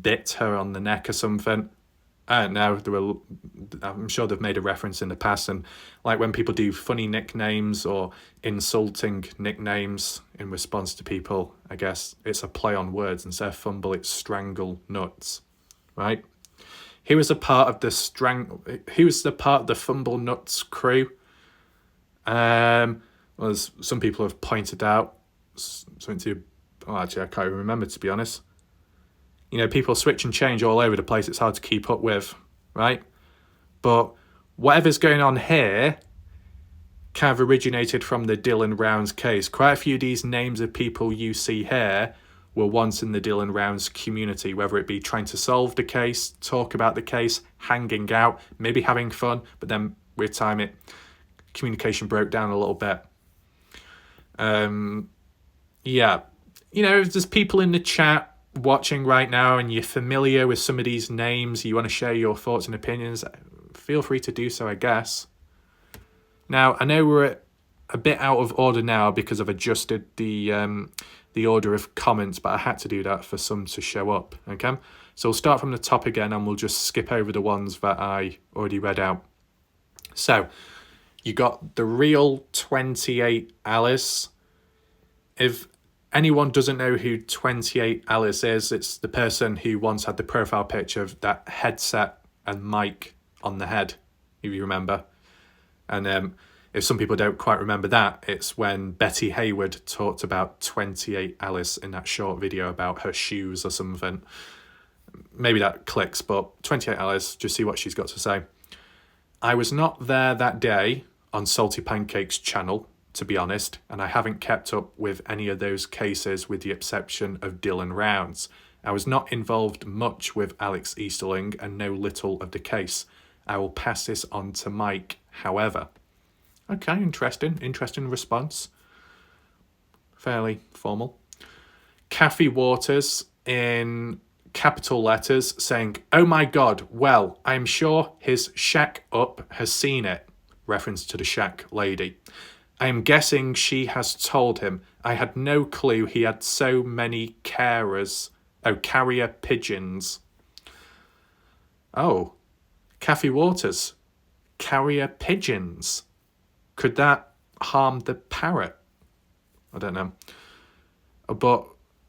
bit her on the neck or something. I don't know, I'm sure they've made a reference in the past, and like when people do funny nicknames or insulting nicknames in response to people, I guess it's a play on words. Instead of fumble, it's strangle nuts, right? He was a part of the fumble nuts crew. Well, as some people have pointed out, actually I can't even remember, to be honest. People switch and change all over the place. It's hard to keep up with, right? But whatever's going on here kind of originated from the Dylan Rounds case. Quite a few of these names of people you see here were once in the Dylan Rounds community, whether it be trying to solve the case, talk about the case, hanging out, maybe having fun, but then with time communication broke down a little bit. Yeah, you know, if there's people in the chat watching right now and you're familiar with some of these names, you want to share your thoughts and opinions, feel free to do so, I guess. Now, I know we're a bit out of order now because I've adjusted the order of comments, but I had to do that for some to show up, okay? So we'll start from the top again and we'll just skip over the ones that I already read out. So, you got the real 28 Alice. If anyone doesn't know who 28 Alice is, it's the person who once had the profile picture of that headset and mic on the head, if you remember. And if some people don't quite remember that, it's when Betty Hayward talked about 28 Alice in that short video about her shoes or something. Maybe that clicks, but 28 Alice, just see what she's got to say. I was not there that day on Salty3Pancak3s channel, to be honest, and I haven't kept up with any of those cases with the exception of Dylan Rounds. I was not involved much with Alex Easterling and know little of the case. I will pass this on to Mike, however. Okay, interesting response. Fairly formal. Kathy Waters in capital letters saying, "Oh my God, well, I'm sure his shack up has seen it." Reference to the shack lady. "I am guessing she has told him. I had no clue he had so many carrier pigeons." Oh, Kathy Waters. Carrier pigeons. Could that harm the parrot? I don't know. But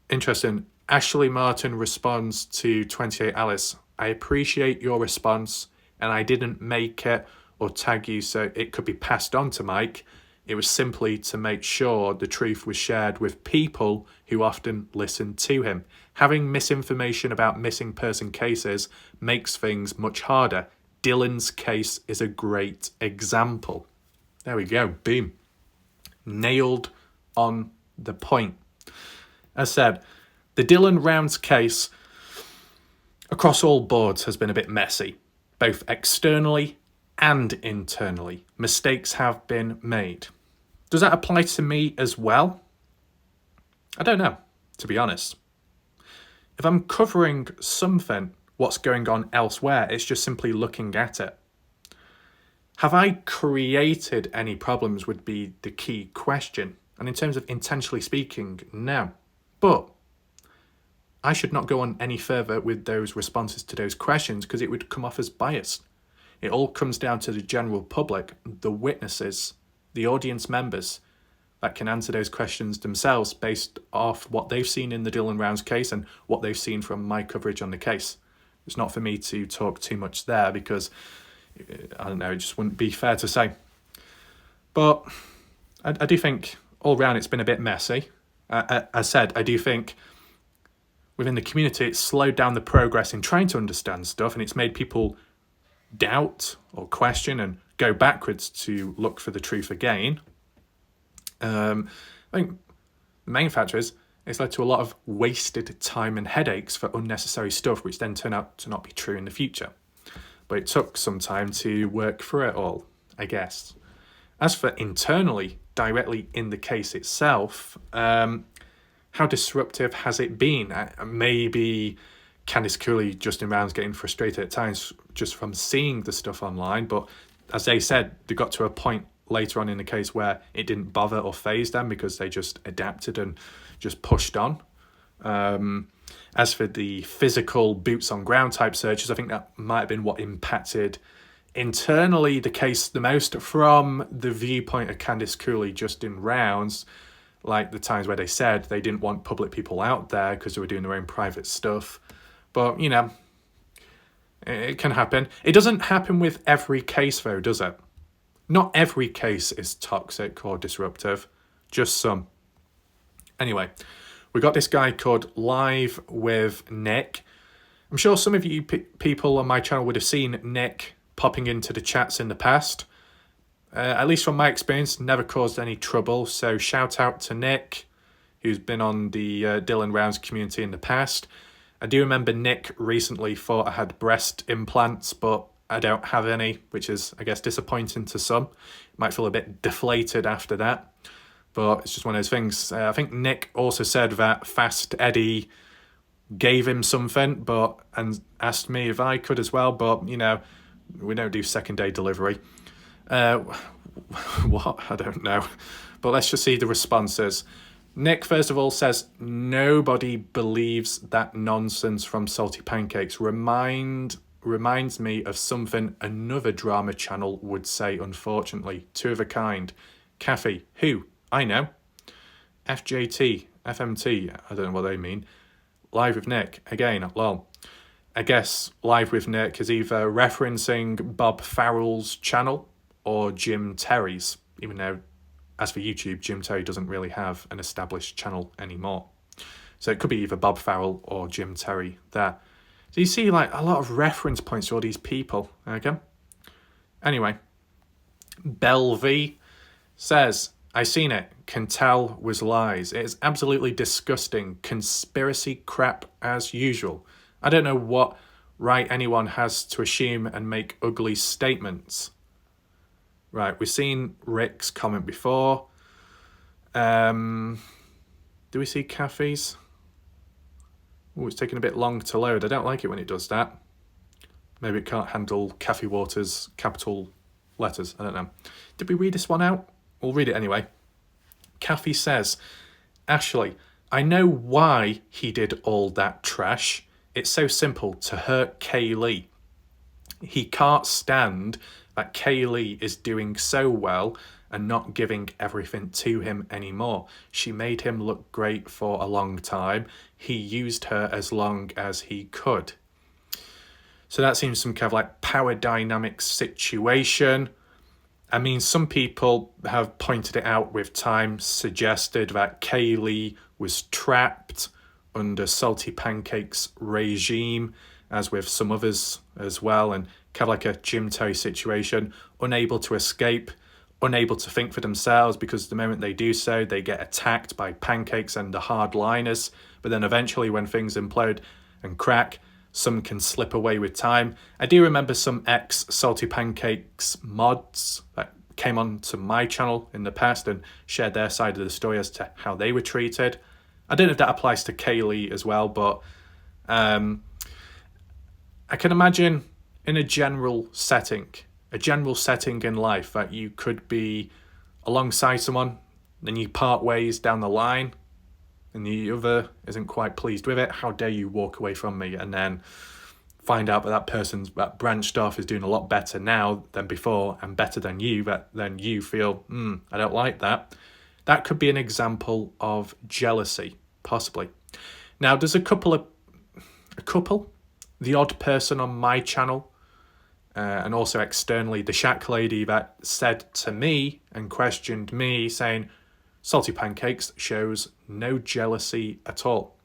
interesting. Ashley Martin responds to 28 Alice. "I appreciate your response and I didn't make it or tag you so it could be passed on to Mike. It was simply to make sure the truth was shared with people who often listen to him. Having misinformation about missing person cases makes things much harder. Dylan's case is a great example." There we go. Boom. Nailed on the point. As said, the Dylan Rounds case across all boards has been a bit messy, both externally and internally. Mistakes have been made. Does that apply to me as well? I don't know, to be honest. If I'm covering something, what's going on elsewhere, it's just simply looking at it. Have I created any problems would be the key question. And in terms of intentionally speaking, no. But I should not go on any further with those responses to those questions because it would come off as biased. It all comes down to the general public, the witnesses, the audience members that can answer those questions themselves based off what they've seen in the Dylan Rounds case and what they've seen from my coverage on the case. It's not for me to talk too much there because, I don't know, it just wouldn't be fair to say. But I do think all round it's been a bit messy. As I said, I do think within the community it's slowed down the progress in trying to understand stuff and it's made people doubt or question and go backwards to look for the truth again. I think the main factor is it's led to a lot of wasted time and headaches for unnecessary stuff which then turn out to not be true in the future. But it took some time to work through it all, I guess. As for internally, directly in the case itself, how disruptive has it been? Maybe Candice Cooley, Justin Rounds getting frustrated at times just from seeing the stuff online, but as they said, they got to a point later on in the case where it didn't bother or faze them because they just adapted and just pushed on. As for the physical boots on ground type searches, I think that might have been what impacted internally the case the most from the viewpoint of Candice Cooley, Justin Rounds, like the times where they said they didn't want public people out there because they were doing their own private stuff. But, you know, it can happen. It doesn't happen with every case though, does it? Not every case is toxic or disruptive, just some. Anyway, we got this guy called Live with Nick. I'm sure some of you people on my channel would have seen Nick popping into the chats in the past. at least from my experience, never caused any trouble. So shout out to Nick, who's been on the Dylan Rounds community in the past. I do remember Nick recently thought I had breast implants, but I don't have any, which is, I guess, disappointing to some. Might feel a bit deflated after that, but it's just one of those things. I think Nick also said that Fast Eddie gave him something, and asked me if I could as well, but, you know, we don't do second day delivery. What? I don't know. But let's just see the responses. Nick, first of all, says, nobody believes that nonsense from Salty Pancakes. Reminds me of something another drama channel would say, unfortunately. Two of a kind. Kathy, who? I know. FJT, FMT, I don't know what they mean. Live with Nick, again, lol. I guess Live with Nick is either referencing Bob Farrell's channel or Jim Terry's, even though, as for YouTube, Jim Terry doesn't really have an established channel anymore. So it could be either Bob Farrell or Jim Terry there. So you see, like, a lot of reference points to all these people, okay? Anyway, Bell V says, I seen it, can tell was lies. It is absolutely disgusting. Conspiracy crap as usual. I don't know what right anyone has to assume and make ugly statements. Right, we've seen Rick's comment before. Do we see Kathy's? Oh, it's taking a bit long to load. I don't like it when it does that. Maybe it can't handle Kathy Waters' capital letters. I don't know. Did we read this one out? We'll read it anyway. Kathy says, Ashley, I know why he did all that trash. It's so simple, to hurt Kaylee. He can't stand that Kaylee is doing so well and not giving everything to him anymore. She made him look great for a long time. He used her as long as he could. So that seems some kind of like power dynamics situation. I mean, some people have pointed it out with time, suggested that Kaylee was trapped under Salty Pancakes' regime, as with some others as well, and kind of like a Jim Terry situation, unable to escape, unable to think for themselves, because the moment they do so, they get attacked by Pancakes and the hardliners. But then eventually, when things implode and crack, some can slip away with time. I do remember some ex-Salty Pancakes mods that came onto my channel in the past and shared their side of the story as to how they were treated. I don't know if that applies to Kaylee as well, but I can imagine in a general setting in life, that you could be alongside someone, then you part ways down the line, and the other isn't quite pleased with it. How dare you walk away from me? And then find out that person's that branched off is doing a lot better now than before and better than you, but then you feel, I don't like that. That could be an example of jealousy, possibly. Now, there's a couple, the odd person on my channel, and also externally, the Shack lady that said to me and questioned me, saying, Salty Pancakes shows no jealousy at all.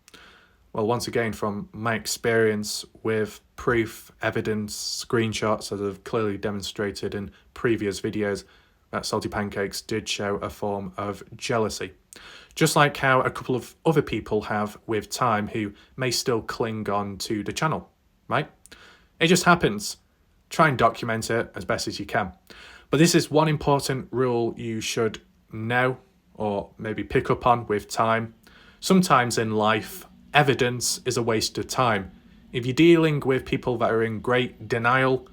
Well, once again, from my experience with proof, evidence, screenshots that have clearly demonstrated in previous videos that Salty Pancakes did show a form of jealousy. Just like how a couple of other people have with time who may still cling on to the channel, right? It just happens. Try and document it as best as you can. But this is one important rule you should know or maybe pick up on with time. Sometimes in life, evidence is a waste of time. If you're dealing with people that are in great denial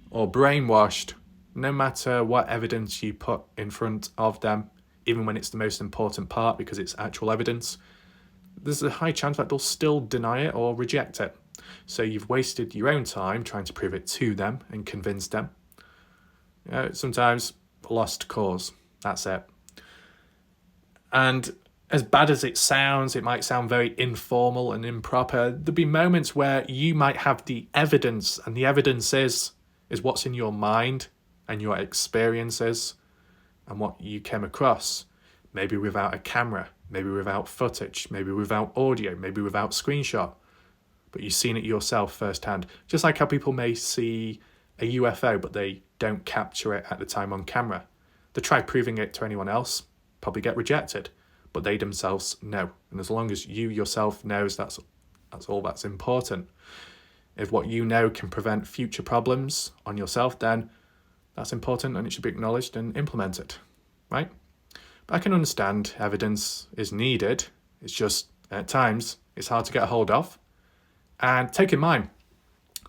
or brainwashed, no matter what evidence you put in front of them, even when it's the most important part because it's actual evidence, there's a high chance that they'll still deny it or reject it. So you've wasted your own time trying to prove it to them and convince them. Sometimes lost cause. That's it. And as bad as it sounds, it might sound very informal and improper. There'll be moments where you might have the evidence, and the evidence is what's in your mind and your experiences and what you came across. Maybe without a camera, maybe without footage, maybe without audio, maybe without screenshot. But you've seen it yourself firsthand. Just like how people may see a UFO, but they don't capture it at the time on camera. They try proving it to anyone else, probably get rejected, but they themselves know. And as long as you yourself knows, that's all that's important. If what you know can prevent future problems on yourself, then that's important and it should be acknowledged and implemented, right? But I can understand evidence is needed. It's just, at times, it's hard to get a hold of. And take in mind,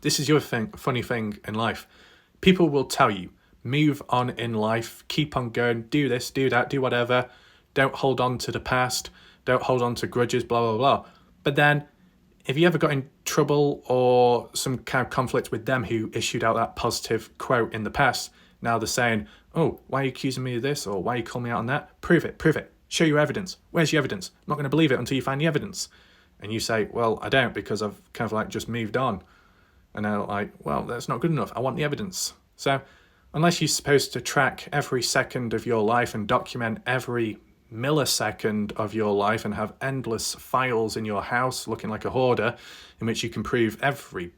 this is your funny thing in life. People will tell you, move on in life, keep on going, do this, do that, do whatever. Don't hold on to the past. Don't hold on to grudges, blah, blah, blah. But then, if you ever got in trouble or some kind of conflict with them who issued out that positive quote in the past, now they're saying, oh, why are you accusing me of this? Or why are you calling me out on that? Prove it. Show your evidence. Where's your evidence? I'm not going to believe it until you find the evidence. And you say, well, I don't, because I've kind of like just moved on. And they're like, well, that's not good enough. I want the evidence. So unless you're supposed to track every second of your life and document every millisecond of your life and have endless files in your house looking like a hoarder in which you can prove every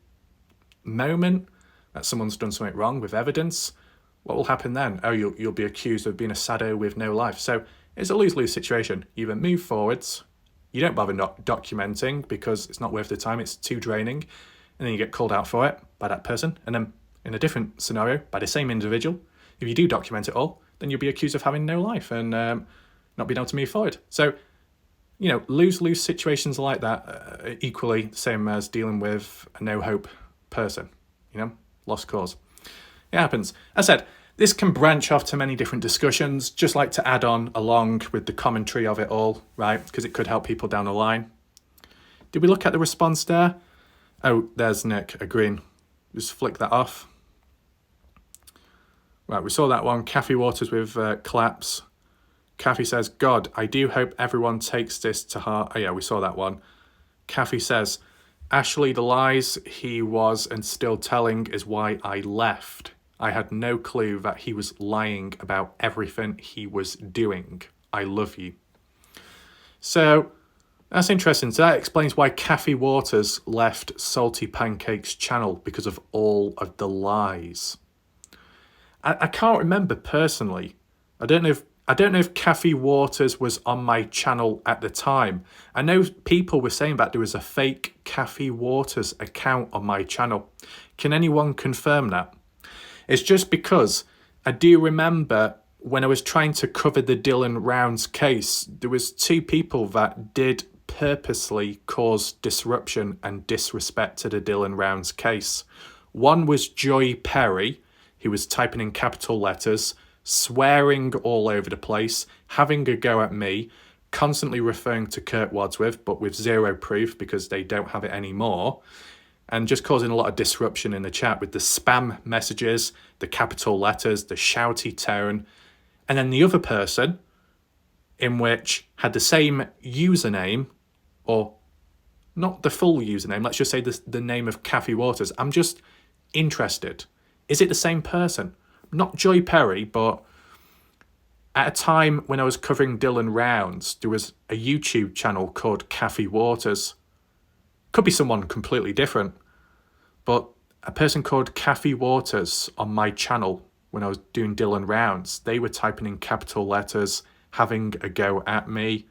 moment that someone's done something wrong with evidence, what will happen then? Oh, you'll be accused of being a sado with no life. So it's a lose-lose situation. You either move forwards, you don't bother not documenting because it's not worth the time, it's too draining, and then you get called out for it by that person. And then in a different scenario, by the same individual, if you do document it all, then you'll be accused of having no life and not being able to move forward. So, lose-lose situations like that are equally the same as dealing with a no-hope person, lost cause. It happens. As I said, this can branch off to many different discussions, just like to add on along with the commentary of it all, right? Because it could help people down the line. Did we look at the response there? Oh, there's Nick agreeing. Just flick that off. Right, we saw that one. Kathy Waters with claps. Kathy says, God, I do hope everyone takes this to heart. Oh yeah, we saw that one. Kathy says, Ashley, the lies he was and still telling is why I left. I had no clue that he was lying about everything he was doing. I love you. So that's interesting. So that explains why Kathy Waters left Salty Pancakes channel, because of all of the lies. I can't remember personally. I don't know if Kathy Waters was on my channel at the time. I know people were saying that there was a fake Kathy Waters account on my channel. Can anyone confirm that? It's just because I do remember when I was trying to cover the Dylan Rounds case, there was two people that did purposely cause disruption and disrespect to the Dylan Rounds case. One was Joy Perry, who was typing in capital letters, swearing all over the place, having a go at me, constantly referring to Kurt Wadsworth, but with zero proof because they don't have it anymore, and just causing a lot of disruption in the chat with the spam messages, the capital letters, the shouty tone. And then the other person, in which had the same username, or not the full username, let's just say the name of Kathy Waters. I'm just interested. Is it the same person? Not Joy Perry, but at a time when I was covering Dylan Rounds, there was a YouTube channel called Kathy Waters. Could be someone completely different, but a person called Kathy Waters on my channel when I was doing Dylan Rounds, they were typing in capital letters, having a go at me.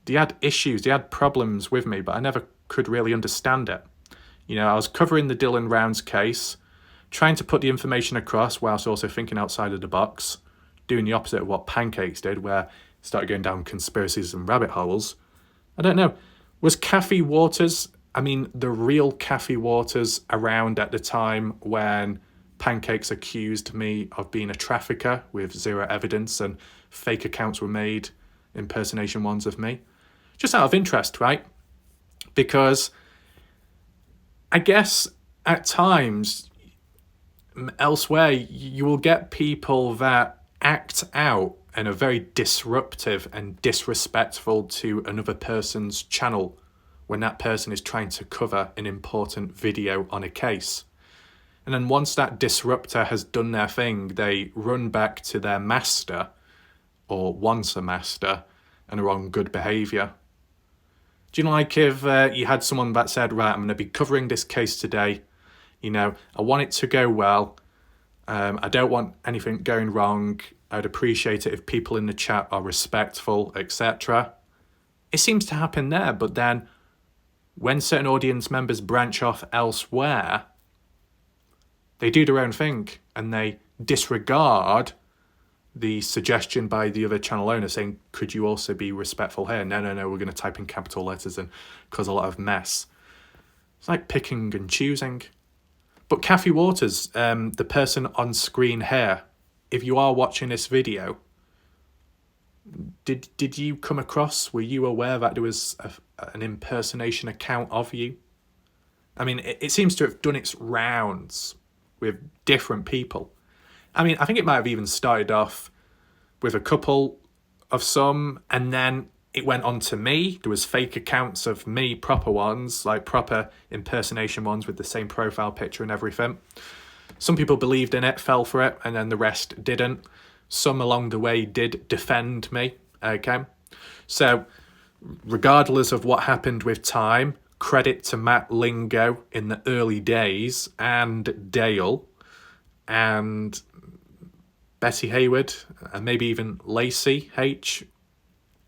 They had issues, they had problems with me, but I never could really understand it. I was covering the Dylan Rounds case, trying to put the information across whilst also thinking outside of the box, doing the opposite of what Pancakes did, where started going down conspiracies and rabbit holes. I don't know. Was Kathy Waters, the real Kathy Waters, around at the time when Pancakes accused me of being a trafficker with zero evidence and fake accounts were made, impersonation ones of me? Just out of interest, right? Because I guess at times elsewhere you will get people that act out and are very disruptive and disrespectful to another person's channel when that person is trying to cover an important video on a case. And then once that disruptor has done their thing, they run back to their master, or once a master, and are on good behaviour. Do you like if you had someone that said, right, I'm going to be covering this case today, I want it to go well, I don't want anything going wrong, I'd appreciate it if people in the chat are respectful, etc. It seems to happen there, but then when certain audience members branch off elsewhere, they do their own thing and they disregard the suggestion by the other channel owner saying, could you also be respectful here? No, we're going to type in capital letters and cause a lot of mess. It's like picking and choosing. But Kathy Waters, the person on screen here, if you are watching this video, did you come across, were you aware that there was an impersonation account of you? I mean, it seems to have done its rounds with different people. I mean, I think it might have even started off with a couple of some, and then it went on to me. There was fake accounts of me, proper ones, like proper impersonation ones with the same profile picture and everything. Some people believed in it, fell for it, and then the rest didn't. Some along the way did defend me, okay? So, regardless of what happened with time, credit to Matt Lingo in the early days, and Dale, and Betty Hayward, and maybe even Lacey H,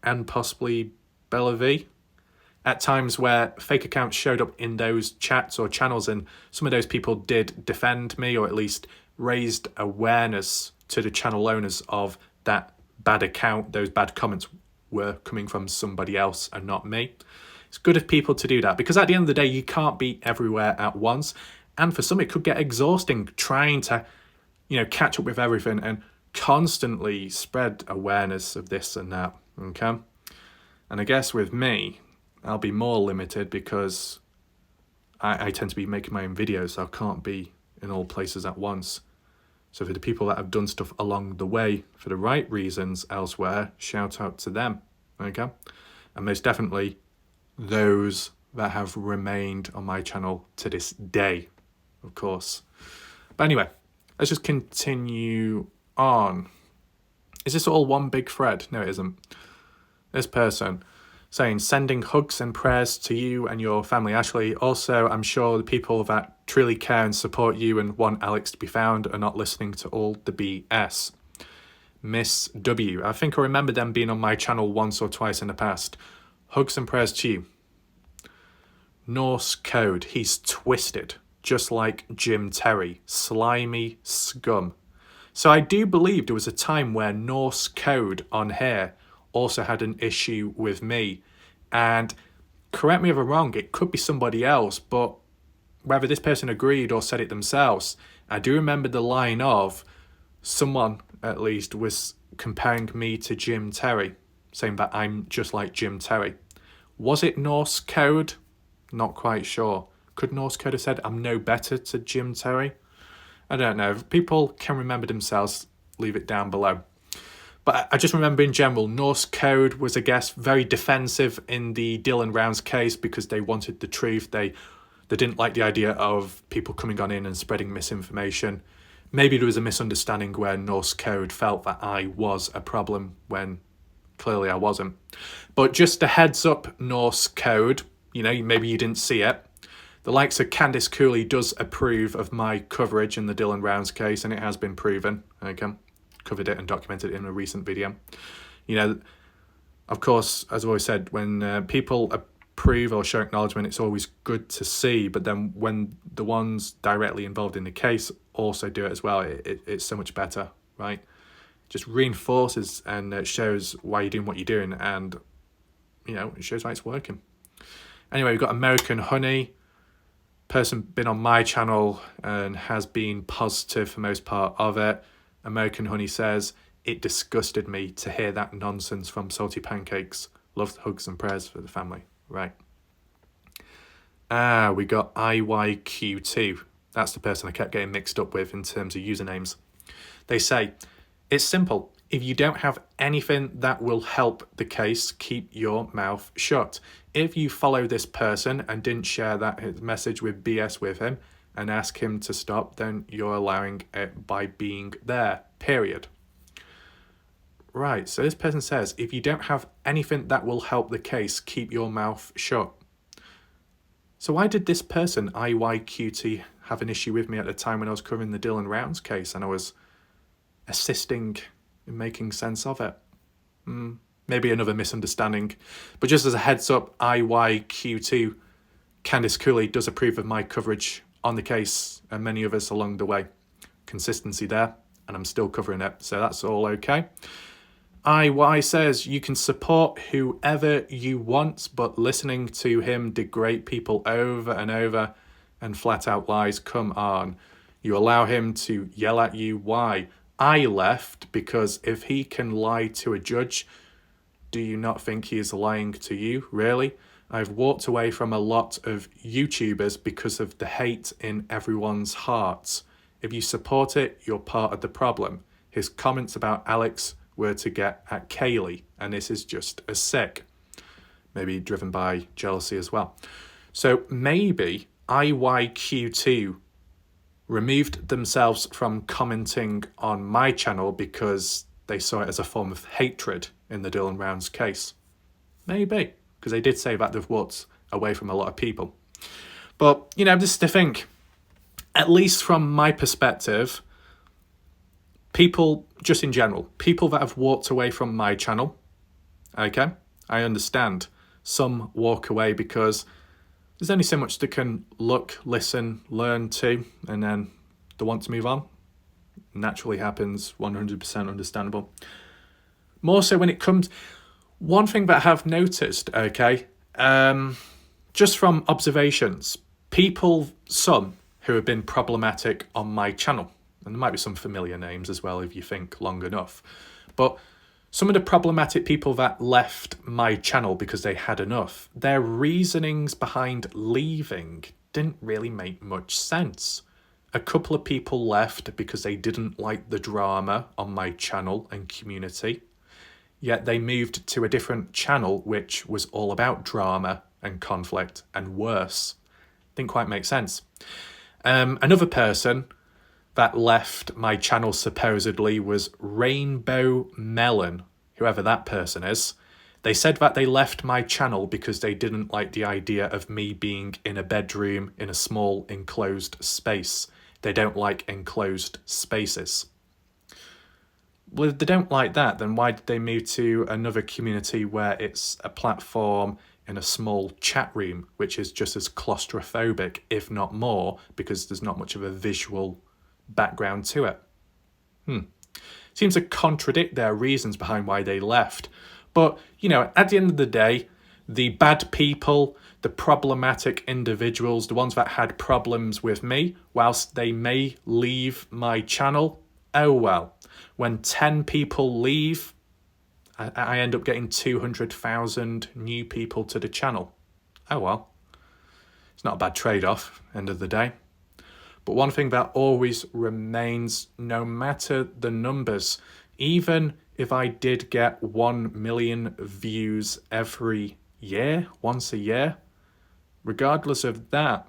and possibly Bella V. At times where fake accounts showed up in those chats or channels, and some of those people did defend me, or at least raised awareness to the channel owners of that bad account. Those bad comments were coming from somebody else and not me. It's good of people to do that, because at the end of the day, you can't be everywhere at once. And for some, it could get exhausting trying to, catch up with everything and constantly spread awareness of this and that, okay? And I guess with me, I'll be more limited because I tend to be making my own videos, so I can't be in all places at once. So for the people that have done stuff along the way for the right reasons elsewhere, shout out to them, okay? And most definitely those that have remained on my channel to this day, of course. But anyway, let's just continue on. Is this all one big thread? No, it isn't. This person saying, sending hugs and prayers to you and your family, Ashley. Also, I'm sure the people that truly care and support you and want Alex to be found are not listening to all the BS. Miss W. I think I remember them being on my channel once or twice in the past. Hugs and prayers to you. Norse code. He's twisted, just like Jim Terry. Slimy scum. So I do believe there was a time where Norse code on here also had an issue with me. And correct me if I'm wrong, it could be somebody else, but whether this person agreed or said it themselves, I do remember the line of someone, at least, was comparing me to Jim Terry, saying that I'm just like Jim Terry. Was it Norse code? Not quite sure. Could Norse code have said I'm no better to Jim Terry? I don't know. If people can remember themselves, leave it down below. But I just remember in general, Norse code was, I guess, very defensive in the Dylan Rounds case because they wanted the truth. They didn't like the idea of people coming on in and spreading misinformation. Maybe there was a misunderstanding where Norse code felt that I was a problem when clearly I wasn't. But just a heads up, Norse code, maybe you didn't see it. The likes of Candice Cooley does approve of my coverage in the Dylan Rounds case, and it has been proven. Okay. Covered it and documented it in a recent video. Of course, as I've always said, when people approve or show acknowledgement, it's always good to see. But then when the ones directly involved in the case also do it as well, it's so much better, right? Just reinforces and shows why you're doing what you're doing, and it shows why it's working. Anyway, we've got American Honey. Person been on my channel and has been positive for most part of it. American Honey says, it disgusted me to hear that nonsense from Salty Pancakes. Love, hugs and prayers for the family. Right. We got IYQ2. That's the person I kept getting mixed up with in terms of usernames. They say, it's simple. If you don't have anything that will help the case, keep your mouth shut. If you follow this person and didn't share that message with BS with him, and ask him to stop, then you're allowing it by being there, period. Right, so this person says, if you don't have anything that will help the case, keep your mouth shut. So why did this person, IYQT, have an issue with me at the time when I was covering the Dylan Rounds case and I was assisting in making sense of it. Maybe another misunderstanding. But just as a heads up, IYQ2, Candice Cooley does approve of my coverage on the case and many others along the way. Consistency there, and I'm still covering it, so that's all okay. IY says, you can support whoever you want, but listening to him degrade people over and over and flat out lies, come on. You allow him to yell at you. Why? I left because if he can lie to a judge, do you not think he is lying to you? Really? I've walked away from a lot of YouTubers because of the hate in everyone's hearts. If you support it, you're part of the problem. His comments about Alex were to get at Kaylee, and this is just as sick. Maybe driven by jealousy as well. So maybe IYQ2 removed themselves from commenting on my channel because they saw it as a form of hatred in the Dylan Rounds case. Maybe, because they did say that they've walked away from a lot of people. But, you know, just to think, at least from my perspective, people, just in general, people that have walked away from my channel, okay, I understand. Some walk away because there's only so much they can look, listen, learn to, and then they want to move on. Naturally happens, 100% understandable. More so when it comes, one thing that I have noticed, okay, just from observations, people, some who have been problematic on my channel, and there might be some familiar names as well if you think long enough, but some of the problematic people that left my channel because they had enough, their reasonings behind leaving didn't really make much sense. A couple of people left because they didn't like the drama on my channel and community, yet they moved to a different channel which was all about drama and conflict and worse. Didn't quite make sense. Another person that left my channel supposedly was Rainbow Melon, whoever that person is. They said that they left my channel because they didn't like the idea of me being in a bedroom in a small enclosed space. They don't like enclosed spaces. Well, if they don't like that, then why did they move to another community where it's a platform in a small chat room, which is just as claustrophobic, if not more, because there's not much of a visual background to it? Seems to contradict their reasons behind why they left. But, you know, at the end of the day, the bad people, the problematic individuals, the ones that had problems with me, whilst they may leave my channel, oh well. When 10 people leave, I end up getting 200,000 new people to the channel. Oh well. It's not a bad trade-off, end of the day. But one thing that always remains, no matter the numbers, even if I did get 1 million views every year, once a year, regardless of that,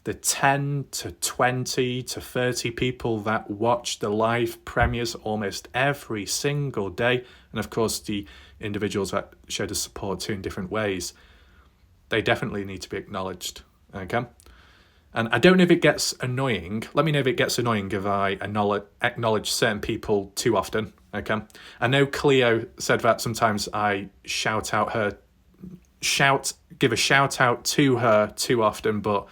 the 10 to 20 to 30 people that watch the live premieres almost every single day, and of course the individuals that show the support too in different ways, they definitely need to be acknowledged, okay? And I don't know if it gets annoying. Let me know if it gets annoying if I acknowledge certain people too often, okay? I know Cleo said that sometimes I give a shout out to her too often, but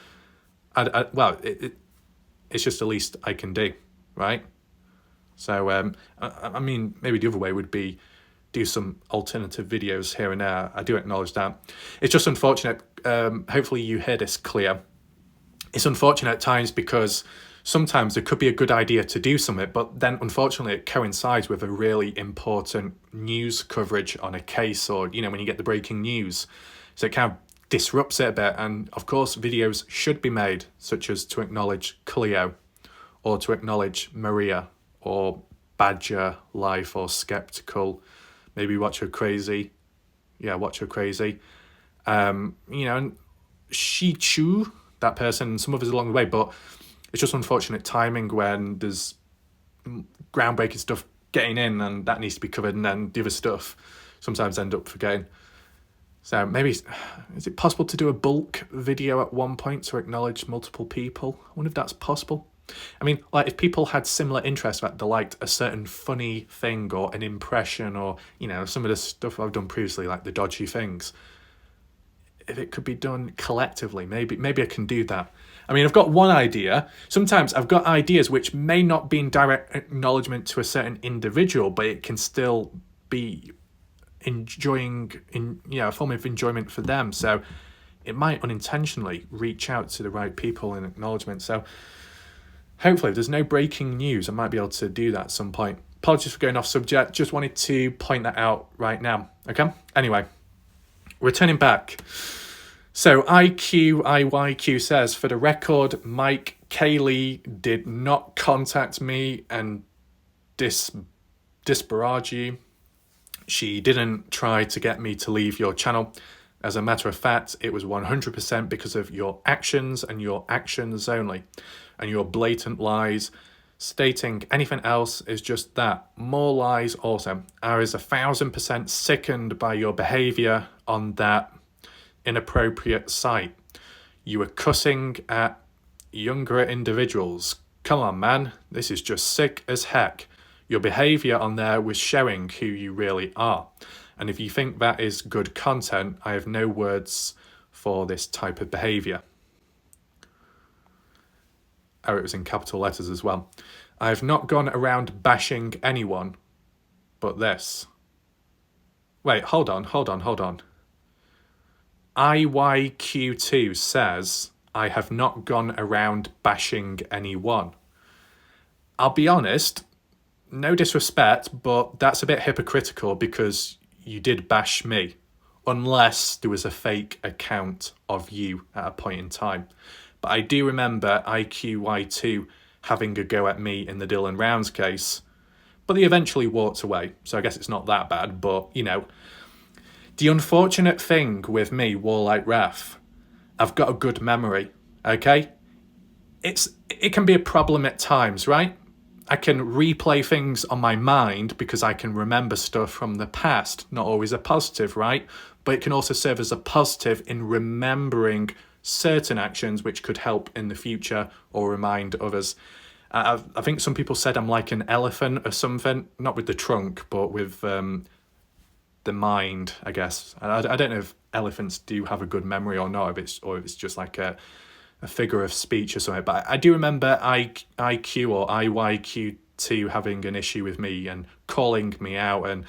it's just the least I can do, right? So, I mean, maybe the other way would be do some alternative videos here and there. I do acknowledge that. It's just unfortunate. Hopefully you hear this clear. It's unfortunate at times because sometimes it could be a good idea to do something, but then unfortunately it coincides with a really important news coverage on a case, or, you know, when you get the breaking news. So it kind of disrupts it a bit. And of course, videos should be made, such as to acknowledge Cleo, or to acknowledge Maria, or Badger Life, or Skeptical. Maybe Watch Her Crazy. Yeah, Watch Her Crazy. You know, and She Chu, that person, and some others along the way. But it's just unfortunate timing when there's groundbreaking stuff getting in, and that needs to be covered, and then the other stuff sometimes end up forgetting. So maybe, is it possible to do a bulk video at one point to acknowledge multiple people? I wonder if that's possible. I mean, like if people had similar interests, that they liked a certain funny thing or an impression or, you know, some of the stuff I've done previously, like the dodgy things, if it could be done collectively, maybe I can do that. I mean, I've got one idea. Sometimes I've got ideas which may not be in direct acknowledgement to a certain individual, but it can still be a form of enjoyment for them. So it might unintentionally reach out to the right people in acknowledgement. So hopefully, if there's no breaking news, I might be able to do that at some point. Apologies for going off subject. Just wanted to point that out right now. Okay? Anyway, returning back. So IYQ says, for the record, Mike Kaylee did not contact me and disparage you. She didn't try to get me to leave your channel. As a matter of fact, it was 100% because of your actions and your actions only. And your blatant lies. Stating anything else is just that. More lies also. I was 1,000% sickened by your behaviour on that inappropriate site. You were cussing at younger individuals. Come on, man. This is just sick as heck. Your behaviour on there was showing who you really are. And if you think that is good content, I have no words for this type of behaviour. Oh, it was in capital letters as well. I have not gone around bashing anyone but this. Wait, hold on. IYQ2 says, I have not gone around bashing anyone. I'll be honest, no disrespect, but that's a bit hypocritical because you did bash me, unless there was a fake account of you at a point in time. But I do remember IQY2 having a go at me in the Dylan Rounds case, but they eventually walked away, so I guess it's not that bad. But, you know, the unfortunate thing with me, Warlike Ref, I've got a good memory, okay? It can be a problem at times, right? I can replay things on my mind because I can remember stuff from the past. Not always a positive, right? But it can also serve as a positive in remembering certain actions which could help in the future or remind others. I think some people said I'm like an elephant or something, not with the trunk, but with the mind, I guess. I don't know if elephants do have a good memory or not, if it's just like a figure of speech or something. But I do remember IQ or IYQ2 having an issue with me and calling me out and,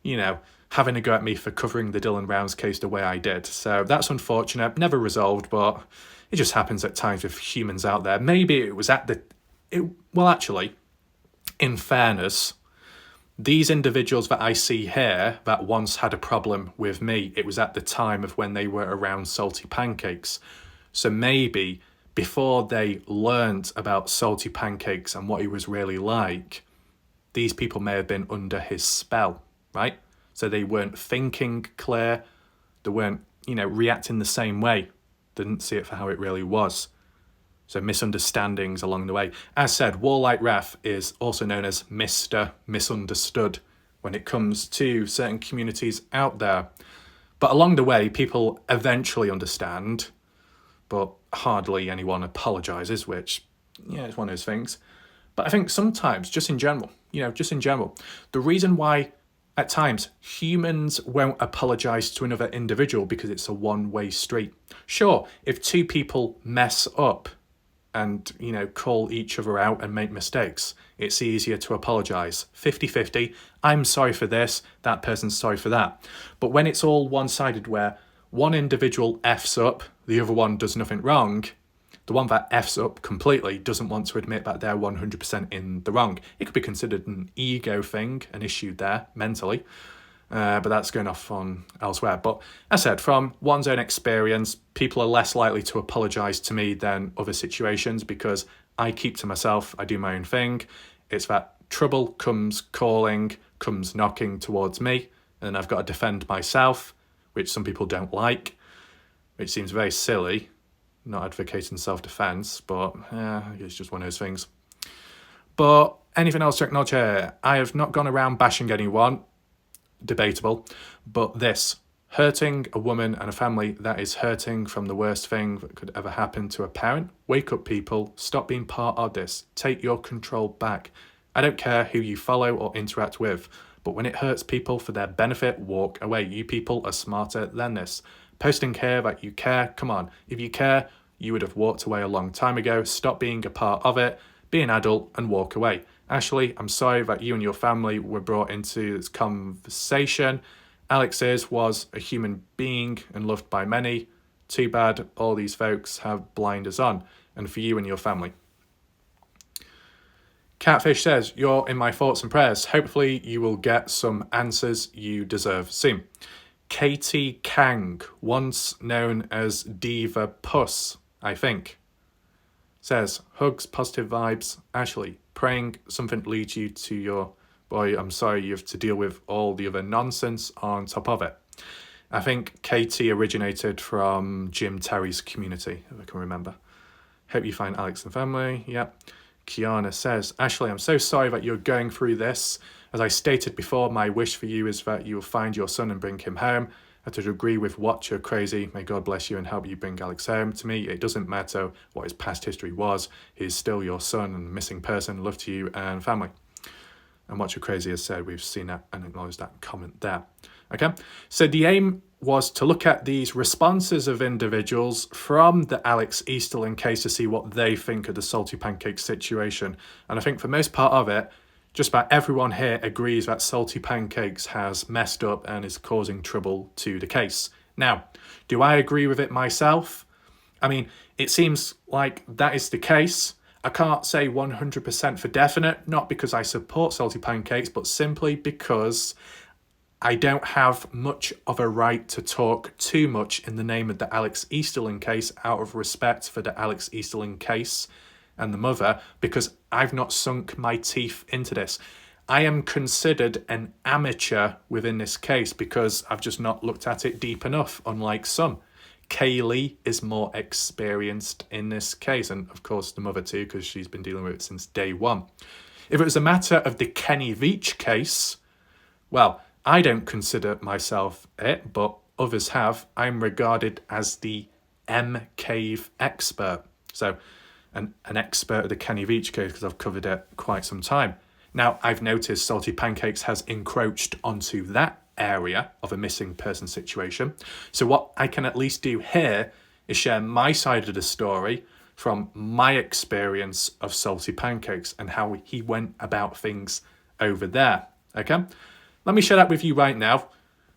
you know, having a go at me for covering the Dylan Rounds case the way I did. So that's unfortunate, never resolved, but it just happens at times with humans out there. Maybe it was actually, in fairness, these individuals that I see here that once had a problem with me, it was at the time of when they were around Salty Pancakes. So maybe before they learnt about Salty Pancakes and what he was really like, these people may have been under his spell, right? So they weren't thinking clear, they weren't, reacting the same way, didn't see it for how it really was. So misunderstandings along the way. As said, Warlike Ref is also known as Mr. Misunderstood when it comes to certain communities out there. But along the way, people eventually understand, but hardly anyone apologises, which, it's one of those things. But I think sometimes, just in general, the reason why at times humans won't apologise to another individual because it's a one-way street. Sure, if two people mess up and, call each other out and make mistakes, it's easier to apologise. 50-50, I'm sorry for this, that person's sorry for that. But when it's all one-sided where one individual F's up, the other one does nothing wrong, the one that F's up completely doesn't want to admit that they're 100% in the wrong. It could be considered an ego thing, an issue there, mentally. But that's going off on elsewhere. But as I said, from one's own experience, people are less likely to apologise to me than other situations because I keep to myself, I do my own thing. It's that trouble comes calling, comes knocking towards me, and I've got to defend myself, which some people don't like, which seems very silly, not advocating self-defence, but it's just one of those things. But anything else to acknowledge here? I have not gone around bashing anyone. Debatable, but this Hurting a woman and a family, that is hurting from the worst thing that could ever happen to a parent. Wake up, people. Stop being part of this. Take your control back. I don't care who you follow or interact with, but when it hurts people for their benefit, walk away. You people are smarter than this. Posting here that you care, come on. If you care, you would have walked away a long time ago. Stop being a part of it. Be an adult and walk away. Ashley, I'm sorry that you and your family were brought into this conversation. Alex was a human being and loved by many. Too bad all these folks have blinders on. And for you and your family. Catfish says, you're in my thoughts and prayers. Hopefully you will get some answers you deserve soon. Katie Kang, once known as Diva Puss, I think, says, hugs, positive vibes. Ashley, praying something leads you to your boy. I'm sorry you have to deal with all the other nonsense on top of it. I think Katie originated from Jim Terry's community, if I can remember. Hope you find Alex and family. Yep. Kiana says, Ashley, I'm so sorry that you're going through this. As I stated before, my wish for you is that you will find your son and bring him home. I to agree with what you're crazy. May God bless you and help you bring Alex home. To me, it doesn't matter what his past history was. He's still your son and missing person. Love to you and family. And what you're crazy has said, we've seen that and acknowledged that comment there. Okay, so the aim was to look at these responses of individuals from the Alex Easterling case to see what they think of the Salty Pancake situation. And I think for most part of it, just about everyone here agrees that Salty Pancakes has messed up and is causing trouble to the case. Now, do I agree with it myself? I mean, it seems like that is the case. I can't say 100% for definite, not because I support Salty Pancakes, but simply because I don't have much of a right to talk too much in the name of the Alex Easterling case out of respect for the Alex Easterling case and the mother, because I've not sunk my teeth into this. I am considered an amateur within this case because I've just not looked at it deep enough, unlike some. Kaylee is more experienced in this case, and of course the mother too, because she's been dealing with it since day one. If it was a matter of the Kenny Veach case, well, I don't consider myself it, but others have. I'm regarded as the M-Cave expert. So an expert of the Kenny Veach case because I've covered it quite some time. Now, I've noticed Salty Pancakes has encroached onto that area of a missing person situation. So what I can at least do here is share my side of the story from my experience of Salty Pancakes and how he went about things over there. Okay? Let me share that with you right now.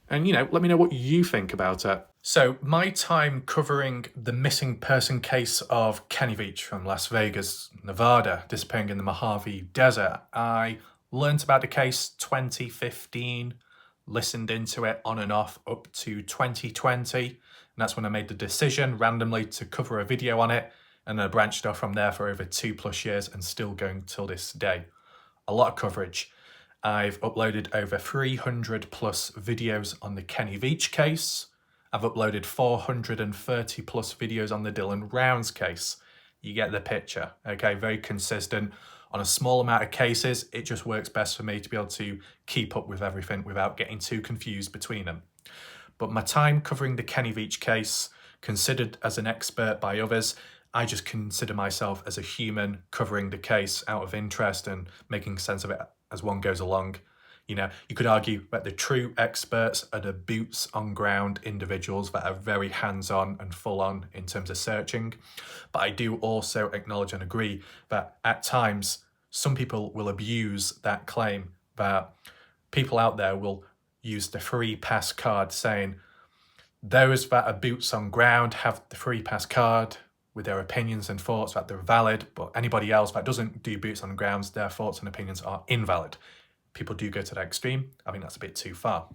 And, let me know what you think about it. So my time covering the missing person case of Kenny Veach from Las Vegas, Nevada, disappearing in the Mojave Desert. I learnt about the case 2015, listened into it on and off up to 2020. And that's when I made the decision randomly to cover a video on it. And I branched off from there for over 2+ years and still going till this day. A lot of coverage. I've uploaded over 300+ videos on the Kenny Veach case. I've uploaded 430+ videos on the Dylan Rounds case. You get the picture, okay? Very consistent. On a small amount of cases, it just works best for me to be able to keep up with everything without getting too confused between them. But my time covering the Kenny Veach case, considered as an expert by others, I just consider myself as a human covering the case out of interest and making sense of it as one goes along. You could argue that the true experts are the boots on ground individuals that are very hands-on and full-on in terms of searching. But I do also acknowledge and agree that at times, some people will abuse that claim, that people out there will use the free pass card saying, those that are boots on ground have the free pass card with their opinions and thoughts that they're valid, but anybody else that doesn't do boots on the grounds, their thoughts and opinions are invalid. People do go to that extreme. I think that's a bit too far.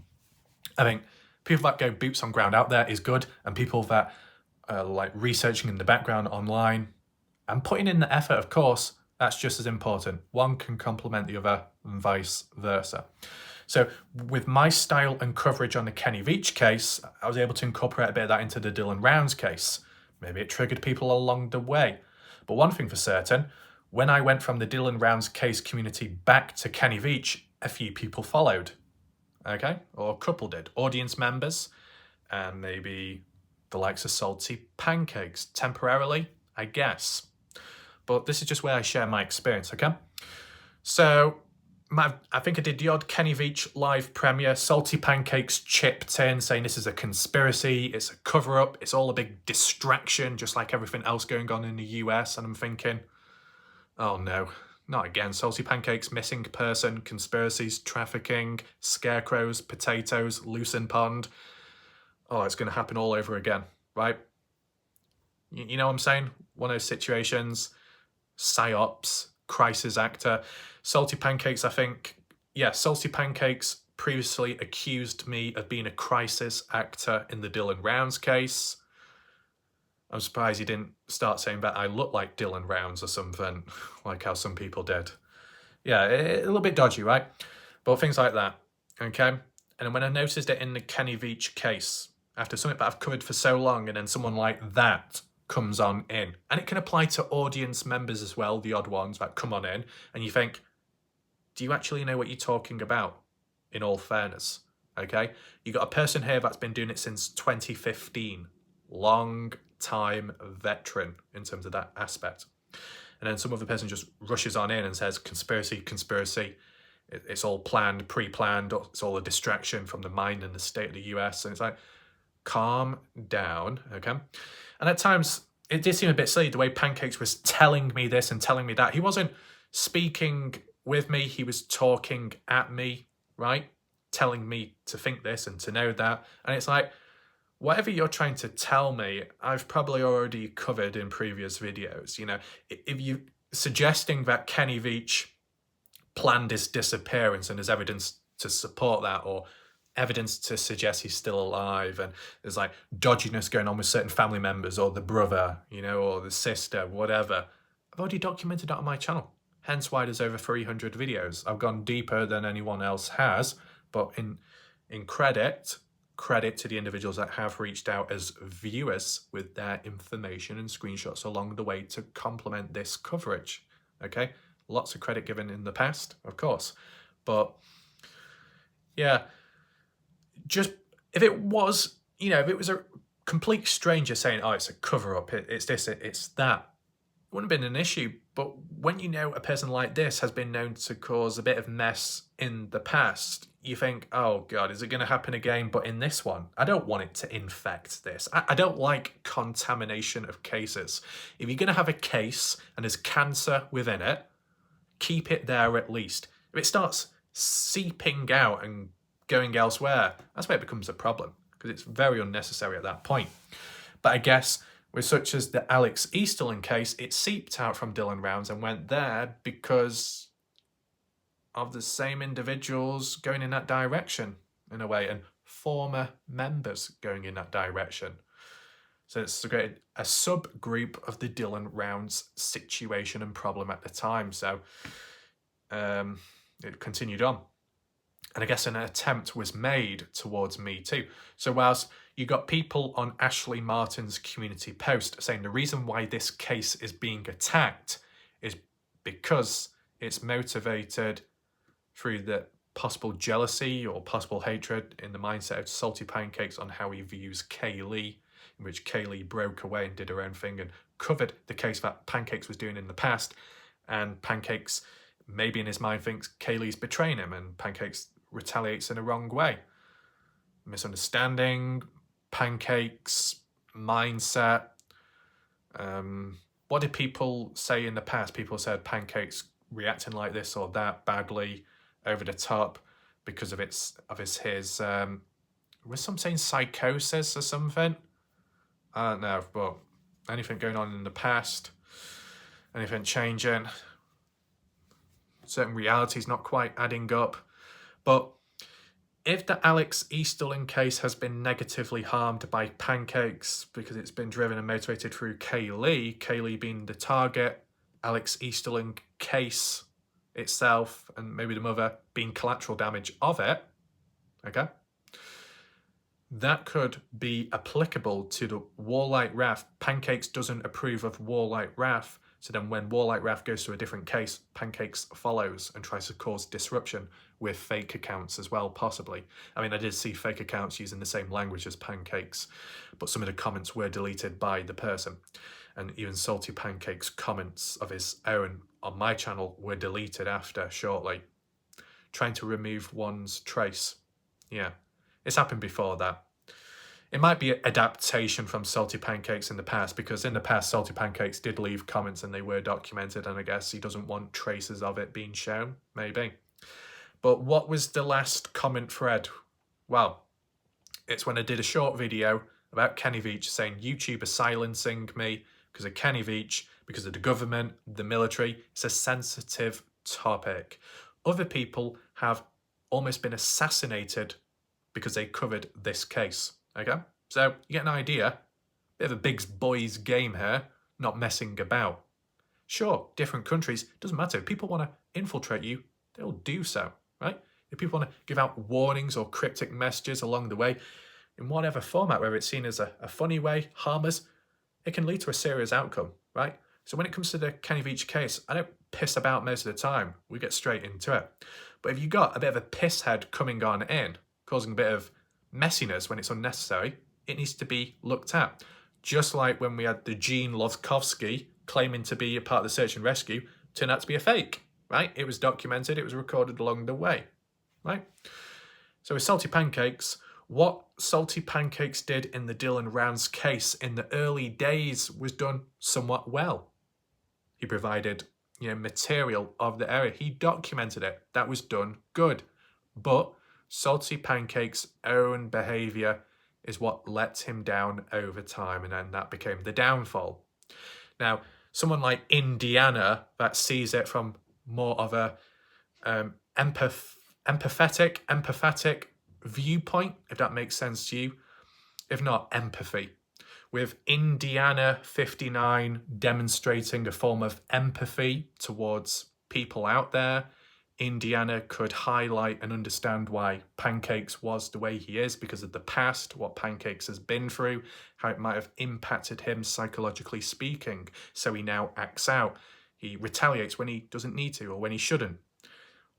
I think people that go boots on ground out there is good, and people that are like researching in the background online and putting in the effort, of course, that's just as important. One can complement the other and vice versa. So with my style and coverage on the Kenny Veach case, I was able to incorporate a bit of that into the Dylan Rounds case. Maybe it triggered people along the way. But one thing for certain, when I went from the Dylan Rounds case community back to Kenny Veach, a few people followed, okay? Or a couple did, audience members. and maybe the likes of Salty Pancakes temporarily, I guess. But this is just where I share my experience, okay? So I think I did the odd Kenny Veach live premiere. Salty Pancakes chipped in saying this is a conspiracy, it's a cover-up, it's all a big distraction, just like everything else going on in the US. And I'm thinking, oh no, not again. Salty Pancakes, missing person, conspiracies, trafficking, scarecrows, potatoes, loose in pond. Oh, it's going to happen all over again, right? You know what I'm saying? One of those situations, psyops, crisis actor. Salty Pancakes, I think, yeah, Salty Pancakes previously accused me of being a crisis actor in the Dylan Rounds case. I'm surprised he didn't start saying that I look like Dylan Rounds or something, like how some people did. Yeah, a little bit dodgy, right? But things like that, okay? And when I noticed it in the Kenny Veach case, after something that I've covered for so long, and then someone like that comes on in, and it can apply to audience members as well, the odd ones that come on in, and you think, do you actually know what you're talking about, in all fairness, okay? You got a person here that's been doing it since 2015, long time veteran in terms of that aspect. And then some other person just rushes on in and says, conspiracy, conspiracy. It's all planned, pre-planned, it's all a distraction from the mind and the state of the US. And it's like, calm down, okay? And at times, it did seem a bit silly the way Pancakes was telling me this and telling me that. He wasn't speaking with me, he was talking at me, right? Telling me to think this and to know that. And it's like, whatever you're trying to tell me, I've probably already covered in previous videos. You know, if you suggesting that Kenny Veach planned his disappearance and there's evidence to support that, or evidence to suggest he's still alive, and there's like dodginess going on with certain family members or the brother, you know, or the sister, whatever. I've already documented that on my channel. Hence why there's over 300 videos. I've gone deeper than anyone else has, but in credit to the individuals that have reached out as viewers with their information and screenshots along the way to complement this coverage, okay? Lots of credit given in the past, of course. But yeah, just if it was, you know, if it was a complete stranger saying, oh, it's a cover-up, it's this, it's that, it wouldn't have been an issue. But when you know a person like this has been known to cause a bit of mess in the past, you think, oh God, is it going to happen again? But in this one, I don't want it to infect this. I don't like contamination of cases. If you're going to have a case and there's cancer within it, keep it there at least. If it starts seeping out and going elsewhere, that's where it becomes a problem, because it's very unnecessary at that point. But I guess with such as the Alex Easterling case, it seeped out from Dylan Rounds and went there because of the same individuals going in that direction, in a way, and former members going in that direction. So it's created a subgroup of the Dylan Rounds situation and problem at the time. So it continued on. And I guess an attempt was made towards me too. So whilst you got people on Ashley Martin's community post saying the reason why this case is being attacked is because it's motivated through the possible jealousy or possible hatred in the mindset of Salty Pancakes on how he views Kaylee, in which Kaylee broke away and did her own thing and covered the case that Pancakes was doing in the past. And Pancakes, maybe in his mind, thinks Kaylee's betraying him, and Pancakes retaliates in a wrong way. Misunderstanding, Pancakes, mindset. What did people say in the past? People said Pancakes reacting like this or that badly, over the top, because of his was some saying psychosis or something? I don't know, but anything going on in the past, anything changing, certain realities not quite adding up. But if the Alex Easterling case has been negatively harmed by Pancakes because it's been driven and motivated through Kaylee being the target, Alex Easterling case itself and maybe the mother being collateral damage of it, okay, that could be applicable to the Warlike Wrath. Pancakes doesn't approve of Warlike Wrath, So then when Warlike Ref goes to a different case, Pancakes follows and tries to cause disruption with fake accounts as well, possibly. I mean, I did see fake accounts using the same language as Pancakes, but some of the comments were deleted by the person. And even Salty Pancakes' comments of his own on my channel were deleted after shortly. Trying to remove one's trace. Yeah, it's happened before that. It might be an adaptation from Salty Pancakes in the past, because in the past Salty Pancakes did leave comments and they were documented, and I guess he doesn't want traces of it being shown, maybe. But what was the last comment thread? Well, it's when I did a short video about Kenny Veach saying YouTube is silencing me because of Kenny Veach, because of the government, the military. It's a sensitive topic. Other people have almost been assassinated because they covered this case. Okay, so you get an idea. Bit of a big boys game here, not messing about. Sure, different countries, doesn't matter. If people want to infiltrate you, they'll do so, right? If people want to give out warnings or cryptic messages along the way, in whatever format, whether it's seen as a funny way, harmless, it can lead to a serious outcome, right? So when it comes to the Kenny Veach case, I don't piss about most of the time. We get straight into it. But if you got a bit of a piss head coming on in, causing a bit of messiness when it's unnecessary, it needs to be looked at. Just like when we had the Gene Lovkovsky claiming to be a part of the search and rescue, turned out to be a fake, right? It was documented, it was recorded along the way, right? So with Salty Pancakes, what Salty Pancakes did in the Dylan Rounds case in the early days was done somewhat well. He provided, material of the area. He documented it. That was done good. But Salty Pancakes' own behaviour is what let him down over time, and then that became the downfall. Now, someone like Indiana that sees it from more of a empathetic viewpoint, if that makes sense to you, if not empathy. With Indiana 59 demonstrating a form of empathy towards people out there, Indiana could highlight and understand why Pancakes was the way he is because of the past, what Pancakes has been through, how it might have impacted him psychologically speaking. So he now acts out. He retaliates when he doesn't need to or when he shouldn't.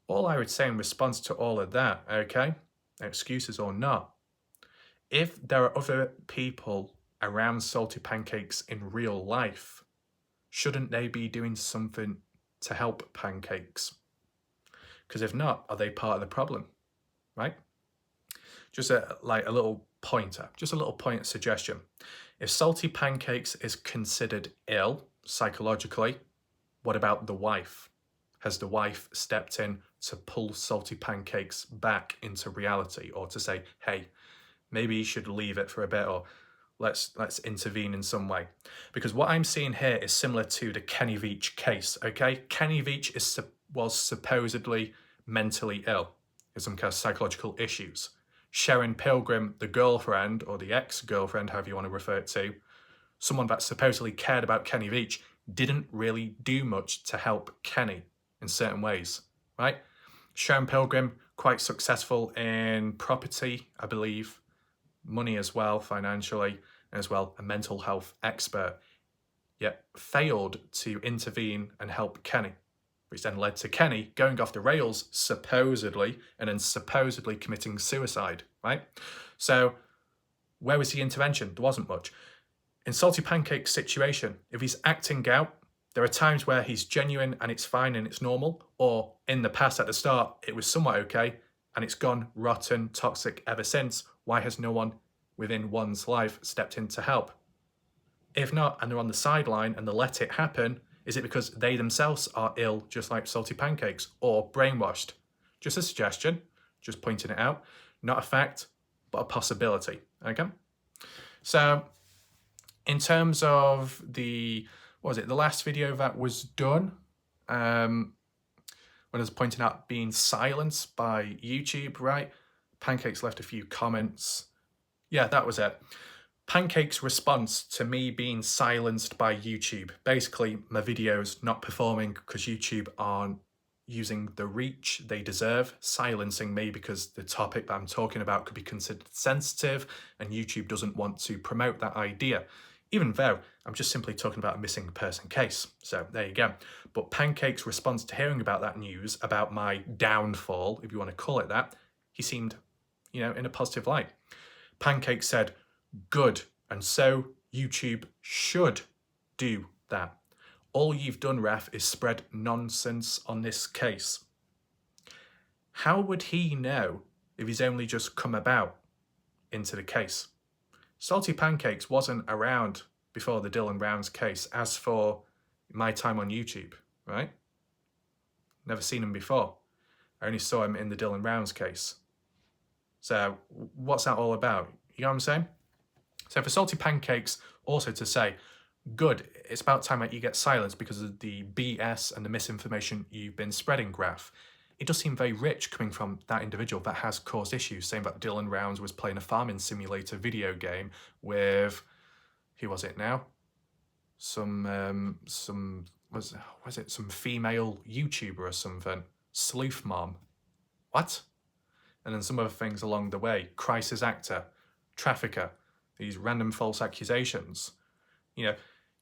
All I would say in response to all of that, okay, excuses or not, if there are other people around Salty Pancakes in real life, shouldn't they be doing something to help Pancakes? Because if not, are they part of the problem, right? Just a little pointer, just a little pointer suggestion. If Salty Pancakes is considered ill psychologically, what about the wife? Has the wife stepped in to pull Salty Pancakes back into reality, or to say, hey, maybe you should leave it for a bit, or let's intervene in some way? Because what I'm seeing here is similar to the Kenny Veach case, okay? Kenny Veach was supposedly mentally ill, with some kind of psychological issues. Sharon Pilgrim, the girlfriend, or the ex-girlfriend, however you want to refer it to, someone that supposedly cared about Kenny Veach, didn't really do much to help Kenny in certain ways, right? Sharon Pilgrim, quite successful in property, I believe, money as well, financially, and as well a mental health expert, yet failed to intervene and help Kenny, which then led to Kenny going off the rails, supposedly, and then supposedly committing suicide, right? So where was the intervention? There wasn't much. In Salty Pancake's situation, if he's acting out, there are times where he's genuine and it's fine and it's normal, or in the past at the start, it was somewhat okay, and it's gone rotten, toxic ever since. Why has no one within one's life stepped in to help? If not, and they're on the sideline and they let it happen, is it because they themselves are ill, just like Salty Pancakes, or brainwashed? Just a suggestion, just pointing it out. Not a fact, but a possibility, okay? So, in terms of the last video that was done, when I was pointing out being silenced by YouTube, right? Pancakes left a few comments. Yeah, that was it. Pancake's response to me being silenced by YouTube. Basically, my videos not performing because YouTube aren't using the reach they deserve, silencing me because the topic that I'm talking about could be considered sensitive and YouTube doesn't want to promote that idea. even though I'm just simply talking about a missing person case. So there you go. But Pancake's response to hearing about that news, about my downfall, if you want to call it that, he seemed, in a positive light. Pancake said, good, and so YouTube should do that. All you've done, Ref, is spread nonsense on this case. How would he know if he's only just come about into the case? Salty Pancakes wasn't around before the Dylan Rounds case. As for my time on YouTube, right? Never seen him before. I only saw him in the Dylan Rounds case. So what's that all about? You know what I'm saying? So for Salty Pancakes also to say, good, it's about time that you get silenced because of the BS and the misinformation you've been spreading, Graph. It does seem very rich coming from that individual that has caused issues, saying that Dylan Rounds was playing a farming simulator video game with, who was it now? Some female YouTuber or something? Sleuth Mom. What? And then some other things along the way. Crisis actor, trafficker, these random false accusations. You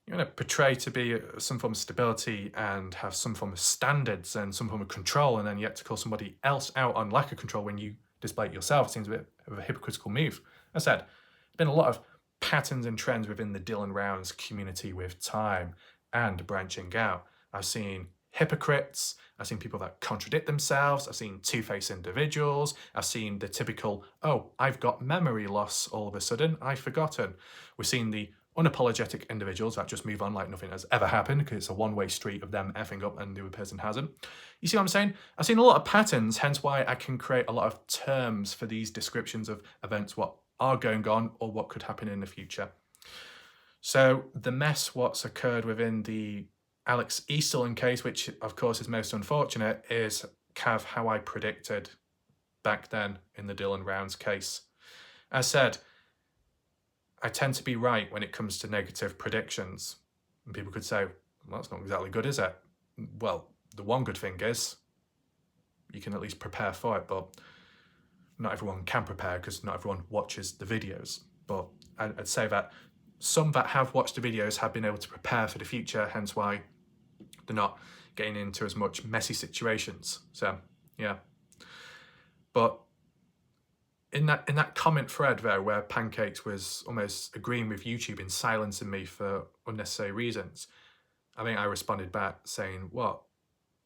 want to portray to be some form of stability and have some form of standards and some form of control, and then yet to call somebody else out on lack of control when you display it yourself seems a bit of a hypocritical move. As I said, there's been a lot of patterns and trends within the Dylan Rounds community with time and branching out. I've seen hypocrites, I've seen people that contradict themselves, I've seen two-faced individuals, I've seen the typical, oh, I've got memory loss all of a sudden, I've forgotten. We've seen the unapologetic individuals that just move on like nothing has ever happened because it's a one-way street of them effing up and the other person hasn't. You see what I'm saying? I've seen a lot of patterns, hence why I can create a lot of terms for these descriptions of events, what are going on or what could happen in the future. So the mess what's occurred within the Alex Easterling case, which of course is most unfortunate, is how I predicted back then in the Dylan Rounds case. As said, I tend to be right when it comes to negative predictions. And people could say, well, that's not exactly good, is it? Well, the one good thing is you can at least prepare for it, but not everyone can prepare because not everyone watches the videos. But I'd say that some that have watched the videos have been able to prepare for the future, hence why they're not getting into as much messy situations. So, yeah. But in that comment thread there where Pancakes was almost agreeing with YouTube in silencing me for unnecessary reasons, I think I responded back saying, what,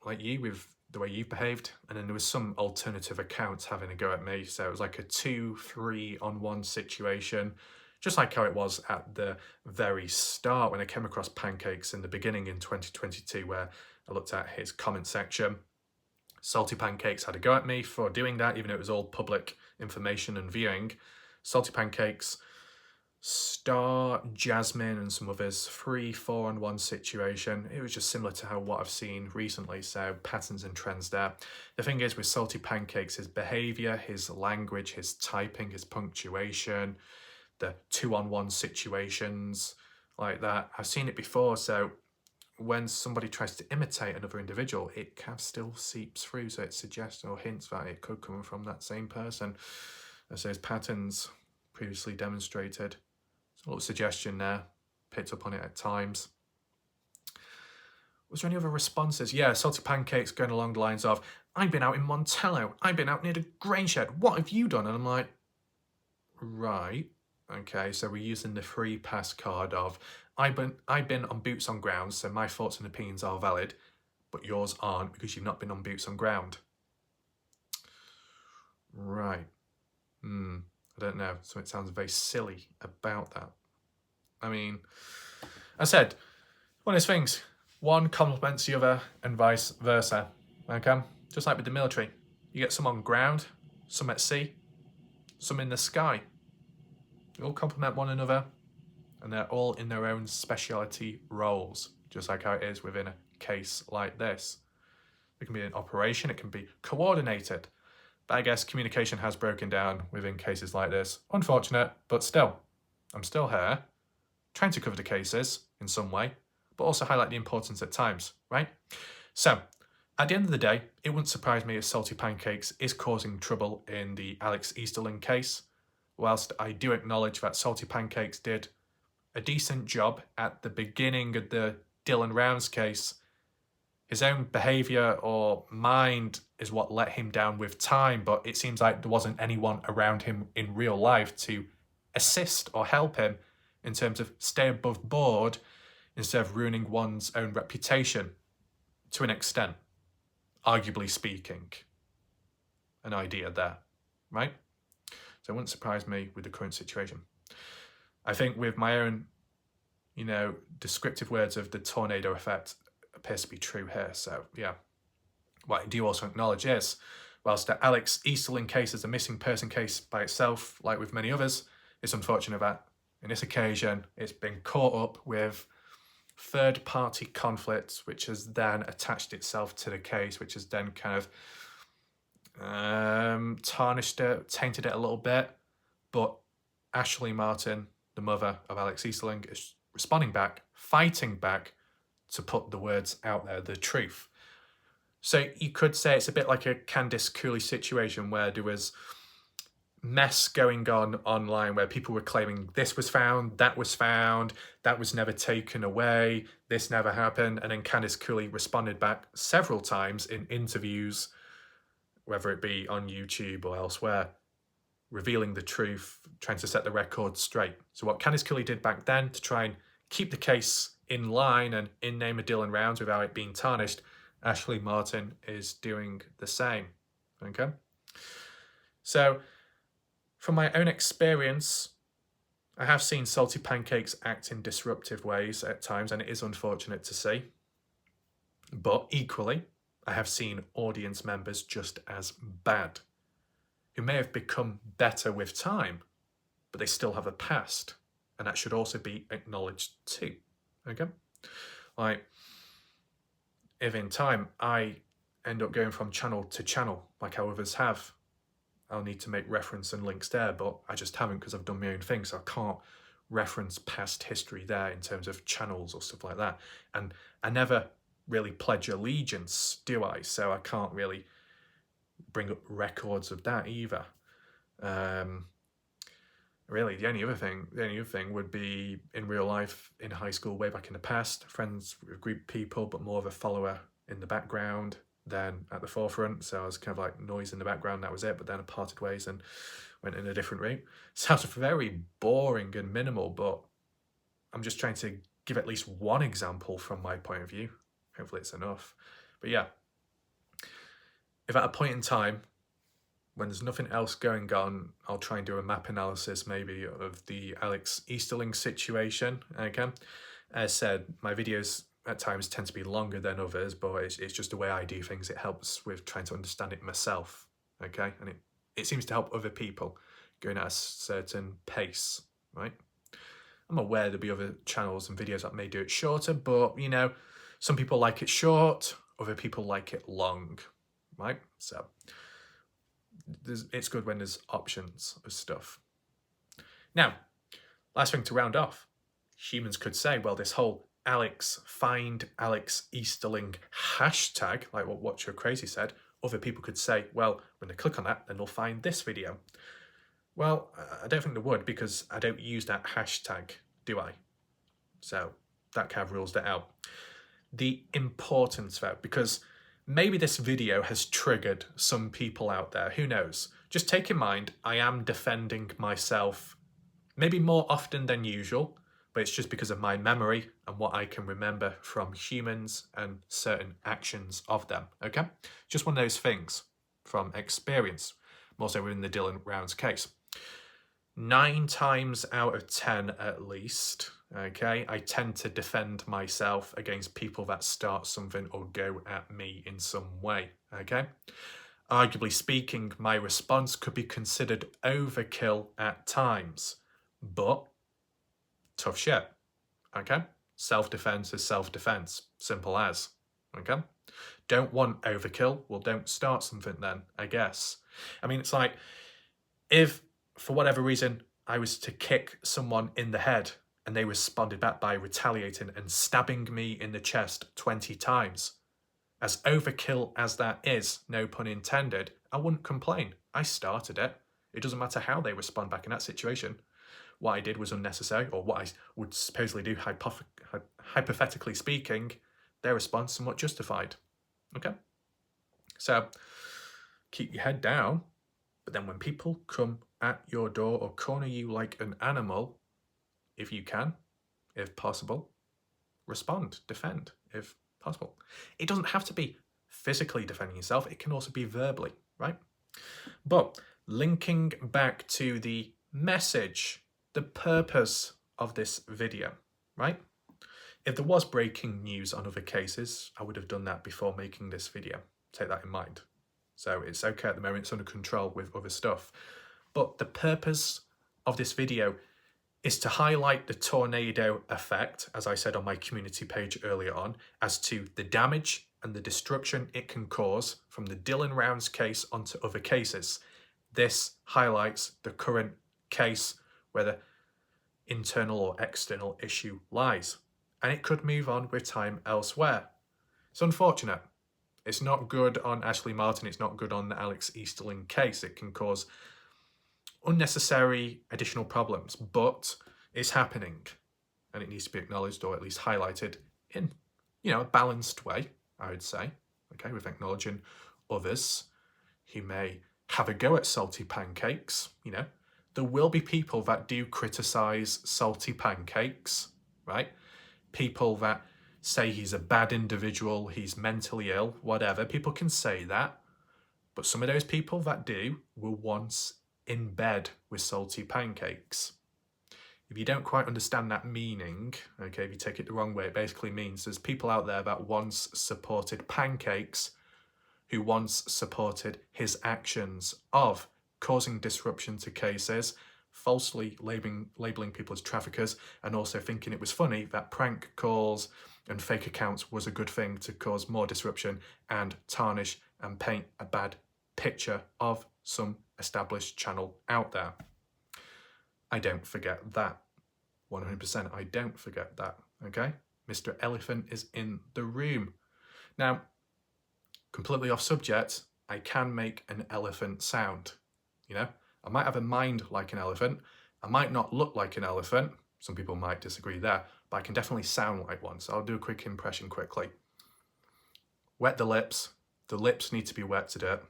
like you with the way you've behaved? And then there was some alternative accounts having a go at me. So it was like a 2-3-on-1 situation, just like how it was at the very start when I came across Pancakes in the beginning in 2022, where I looked at his comment section. Salty Pancakes had a go at me for doing that, even though it was all public information and viewing. Salty Pancakes, Star, Jasmine, and some others, 3-4-on-1 situation. It was just similar to what I've seen recently, so patterns and trends there. The thing is with Salty Pancakes, his behaviour, his language, his typing, his punctuation, the 2-on-1 situations like that. I've seen it before, so when somebody tries to imitate another individual, it kind of still seeps through, so it suggests or hints that it could come from that same person. As those patterns previously demonstrated. So a little suggestion there, picked up on it at times. Was there any other responses? Yeah, Salty Pancakes going along the lines of, I've been out in Montello, I've been out near the grain shed, what have you done? And I'm like, right, okay, so we're using the free pass card of, I've been on boots on ground, so my thoughts and opinions are valid, but yours aren't because you've not been on boots on ground. Right. I don't know. So it sounds very silly about that. I mean, I said, one of those things, one complements the other and vice versa. Okay? Just like with the military. You get some on ground, some at sea, some in the sky. They all complement one another. And they're all in their own speciality roles, just like how it is within a case like this. It can be an operation, it can be coordinated. But I guess communication has broken down within cases like this. Unfortunate, but still, I'm still here, trying to cover the cases in some way, but also highlight the importance at times, right? So, at the end of the day, it wouldn't surprise me if Salty Pancakes is causing trouble in the Alex Easterling case, whilst I do acknowledge that Salty Pancakes did a decent job at the beginning of the Dylan Rounds case. His own behaviour or mind is what let him down with time, but it seems like there wasn't anyone around him in real life to assist or help him in terms of stay above board instead of ruining one's own reputation to an extent, arguably speaking. An idea there, right? So it wouldn't surprise me with the current situation. I think with my own, descriptive words of the tornado effect appears to be true here. So yeah, what I do also acknowledge is, whilst the Alex Easterling case is a missing person case by itself, like with many others, it's unfortunate that in this occasion it's been caught up with third-party conflict, which has then attached itself to the case, which has then kind of tarnished it, tainted it a little bit. But Ashley Martin, the mother of Alex Easterling, is responding back, fighting back to put the words out there, the truth. So you could say it's a bit like a Candice Cooley situation where there was mess going on online where people were claiming this was found, that was never taken away, this never happened. And then Candice Cooley responded back several times in interviews, whether it be on YouTube or elsewhere, revealing the truth, trying to set the record straight. So what Candice Cooley did back then to try and keep the case in line and in name of Dylan Rounds without it being tarnished, Ashley Martin is doing the same. Okay? So from my own experience, I have seen Salty Pancakes act in disruptive ways at times, and it is unfortunate to see. But equally, I have seen audience members just as bad, who may have become better with time, but they still have a past, and that should also be acknowledged too. Okay? Like, if in time I end up going from channel to channel, like how others have, I'll need to make reference and links there, but I just haven't because I've done my own thing, so I can't reference past history there in terms of channels or stuff like that. And I never really pledge allegiance, do I? So I can't really bring up records of that either. Really, the only other thing would be in real life, in high school, way back in the past, friends with a group of people, but more of a follower in the background than at the forefront. So I was kind of like noise in the background, that was it. But then I parted ways and went in a different route. Sounds very boring and minimal, but I'm just trying to give at least one example from my point of view. Hopefully it's enough. But yeah, if at a point in time when there's nothing else going on, I'll try and do a map analysis maybe of the Alex Easterling situation. Okay, as said, my videos at times tend to be longer than others, but it's just the way I do things. It helps with trying to understand it myself. Okay, and it seems to help other people going at a certain pace, right? I'm aware there'll be other channels and videos that may do it shorter, but some people like it short, other people like it long, right? So it's good when there's options of stuff. Now, last thing to round off, humans could say, well, this whole find Alex Easterling hashtag, like what Watch Your Crazy said, other people could say, well, when they click on that, then they'll find this video. Well, I don't think they would, because I don't use that hashtag, do I? So that kind of rules that out. The importance though, because maybe this video has triggered some people out there, who knows? Just take in mind, I am defending myself maybe more often than usual, but it's just because of my memory and what I can remember from humans and certain actions of them, okay? Just one of those things from experience, more so within the Dylan Rounds case. 9 times out of 10 at least, okay, I tend to defend myself against people that start something or go at me in some way, okay? Arguably speaking, my response could be considered overkill at times, but tough shit, okay? Self-defense is self-defense, simple as, okay? Don't want overkill? Well, don't start something then, I guess. I mean, it's like, if for whatever reason I was to kick someone in the head and they responded back by retaliating and stabbing me in the chest 20 times, as overkill as that is, no pun intended, I wouldn't complain. I started it. It doesn't matter how they respond back in that situation. What I did was unnecessary, or what I would supposedly do, hypothetically speaking, their response somewhat justified. Okay? So keep your head down, but then when people come at your door or corner you like an animal, if you can, if possible, respond, defend, if possible. It doesn't have to be physically defending yourself, it can also be verbally, right? But linking back to the message, the purpose of this video, right? If there was breaking news on other cases, I would have done that before making this video. Take that in mind. So it's okay at the moment, it's under control with other stuff. But the purpose of this video is to highlight the tornado effect, as I said on my community page earlier on, as to the damage and the destruction it can cause from the Dylan Rounds case onto other cases. This highlights the current case where the internal or external issue lies, and it could move on with time elsewhere. It's unfortunate. It's not good on Ashley Martin, it's not good on the Alex Easterling case. It can cause unnecessary additional problems, but it's happening and it needs to be acknowledged, or at least highlighted in, a balanced way, I would say, okay, with acknowledging others who may have a go at Salty Pancakes. There will be people that do criticize Salty Pancakes, right? People that say he's a bad individual, he's mentally ill, whatever. People can say that, but some of those people that do were once in bed with Salty Pancakes. If you don't quite understand that meaning, okay, if you take it the wrong way, it basically means there's people out there that once supported Pancakes, who once supported his actions of causing disruption to cases, falsely labeling people as traffickers, and also thinking it was funny that prank calls and fake accounts was a good thing to cause more disruption and tarnish and paint a bad picture of some established channel out there. I don't forget that. 100% I don't forget that, okay? Mr. Elephant is in the room. Now, completely off subject, I can make an elephant sound, I might have a mind like an elephant. I might not look like an elephant. Some people might disagree there, but I can definitely sound like one. So I'll do a quick impression quickly. Wet the lips. The lips need to be wet to do it.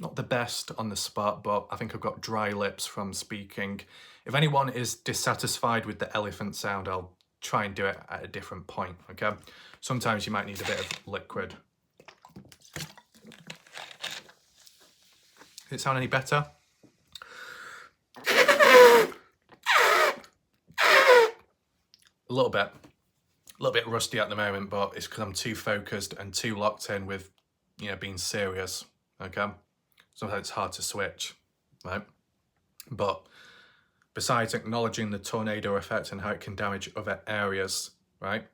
Not the best on the spot, but I think I've got dry lips from speaking. If anyone is dissatisfied with the elephant sound, I'll try and do it at a different point, okay? Sometimes you might need a bit of liquid. Does it sound any better? A little bit rusty at the moment, but it's because I'm too focused and too locked in with, being serious, okay? Sometimes it's hard to switch, right? But besides acknowledging the tornado effect and how it can damage other areas, right?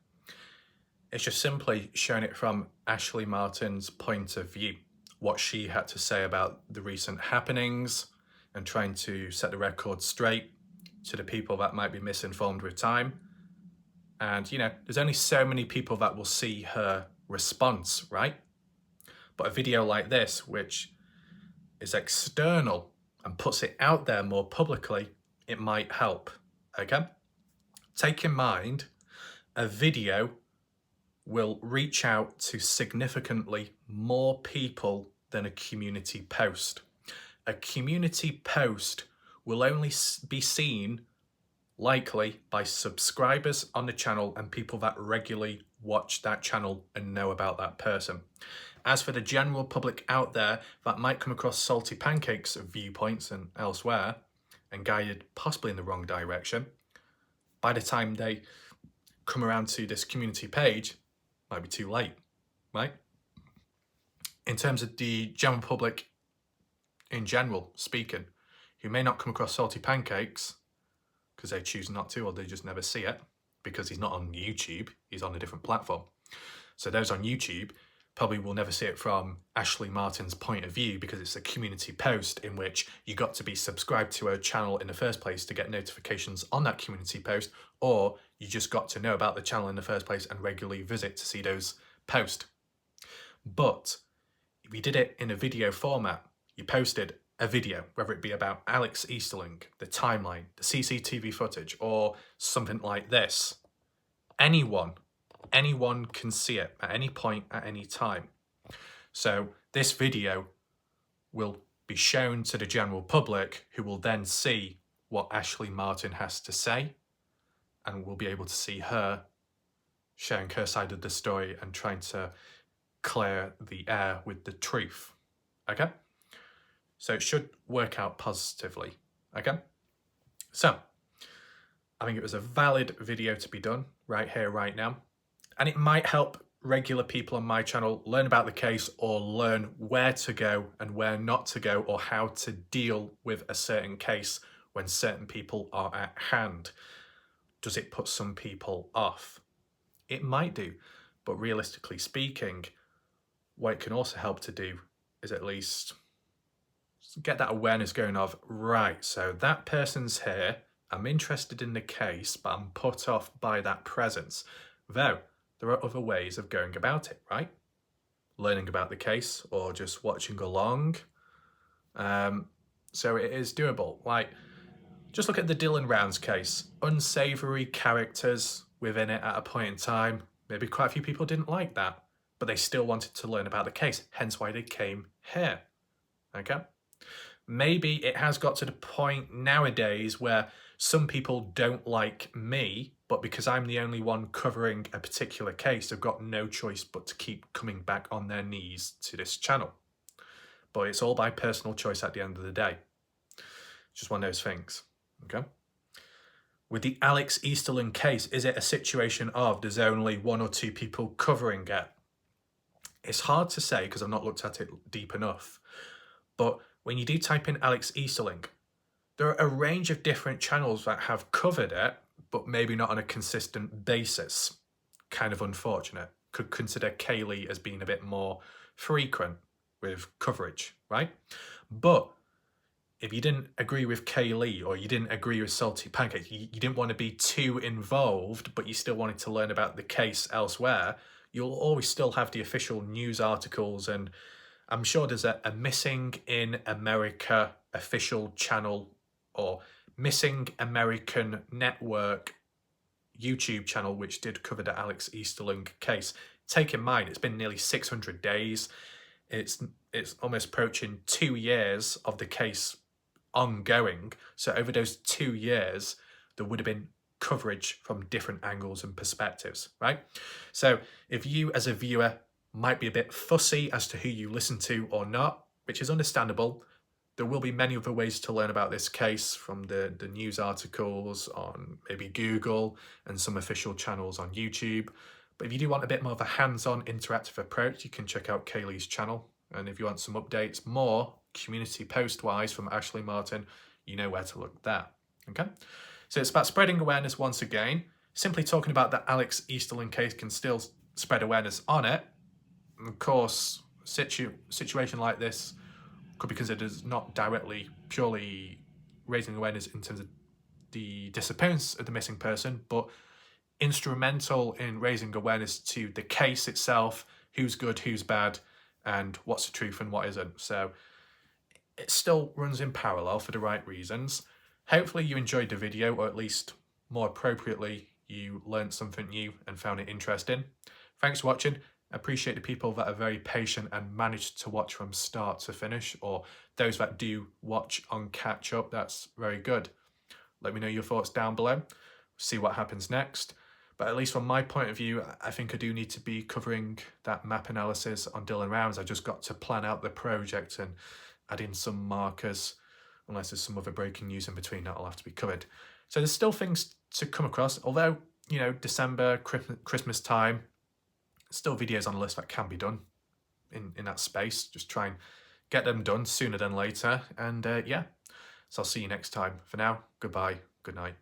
It's just simply showing it from Ashley Martin's point of view, what she had to say about the recent happenings, and trying to set the record straight to the people that might be misinformed with time. And, there's only so many people that will see her response, right? But a video like this, which is external and puts it out there more publicly, it might help, okay? Take in mind, a video will reach out to significantly more people than a community post. A community post will only be seen, likely, by subscribers on the channel and people that regularly watch that channel and know about that person. As for the general public out there that might come across Salty Pancakes' viewpoints and elsewhere, and guided possibly in the wrong direction, by the time they come around to this community page, might be too late, right? In terms of the general public in general speaking, who may not come across Salty Pancakes because they choose not to, or they just never see it because he's not on YouTube, he's on a different platform. So those on YouTube probably will never see it from Ashley Martin's point of view because it's a community post in which you got to be subscribed to her channel in the first place to get notifications on that community post, or You just got to know about the channel in the first place and regularly visit to see those posts. But if you did it in a video format, you posted a video, whether it be about Alex Easterling, the timeline, the CCTV footage, or something like this, anyone can see it at any point, at any time. So this video will be shown to the general public, who will then see what Ashley Martin has to say, and will be able to see her sharing her side of the story and trying to clear the air with the truth. Okay? So it should work out positively. Okay? So I think it was a valid video to be done right here, right now. And it might help regular people on my channel learn about the case, or learn where to go and where not to go, or how to deal with a certain case when certain people are at hand. Does it put some people off? It might do, but realistically speaking, what it can also help to do is at least get that awareness going of, right, so that person's here, I'm interested in the case, but I'm put off by that presence. Though, there are other ways of going about it, right? Learning about the case, or just watching along. So it is doable. Like, just look at the Dylan Rounds case. Unsavoury characters within it at a point in time. Maybe quite a few people didn't like that, but they still wanted to learn about the case, hence why they came here. Okay? Maybe it has got to the point nowadays where some people don't like me, but because I'm the only one covering a particular case, they've got no choice but to keep coming back on their knees to this channel. But it's all by personal choice at the end of the day. Just one of those things. Okay? With the Alex Easterling case, is it a situation of there's only one or two people covering it? It's hard to say because I've not looked at it deep enough. But when you do type in Alex Easterling, there are a range of different channels that have covered it, but maybe not on a consistent basis. Kind of unfortunate. Could consider Kaylee as being a bit more frequent with coverage, right? But if you didn't agree with Kaylee, or you didn't agree with Salty3Pancak3s, you didn't want to be too involved, but you still wanted to learn about the case elsewhere, you'll always still have the official news articles, and I'm sure there's a Missing in America official channel, or Missing American Network YouTube channel, which did cover the Alex Easterling case. Take in mind, it's been nearly 600 days. It's almost approaching 2 years of the case ongoing. So over those 2 years, there would have been coverage from different angles and perspectives, right? So if you as a viewer might be a bit fussy as to who you listen to or not, which is understandable, there will be many other ways to learn about this case, from the news articles on maybe Google and some official channels on YouTube. But if you do want a bit more of a hands-on interactive approach, you can check out Kaylee's channel. And if you want some updates, more community post-wise from Ashley Martin, you know where to look there. Okay? So it's about spreading awareness once again. Simply talking about the Alex Easterling case can still spread awareness on it. And of course, situation like this could be considered as not directly, purely raising awareness in terms of the disappearance of the missing person, but instrumental in raising awareness to the case itself, who's good, who's bad, and what's the truth and what isn't. So it still runs in parallel for the right reasons. Hopefully you enjoyed the video, or at least more appropriately, you learned something new and found it interesting. Thanks for watching. I appreciate the people that are very patient and managed to watch from start to finish, or those that do watch on catch up. That's very good. Let me know your thoughts down below. See what happens next. But at least from my point of view, I think I do need to be covering that map analysis on Dylan Rounds. I just got to plan out the project and add in some markers, unless there's some other breaking news in between that'll have to be covered. So there's still things to come across, although, you know, December, Christmas time, still videos on the list that can be done in that space. Just try and get them done sooner than later. And yeah, so I'll see you next time. For now, goodbye, good night.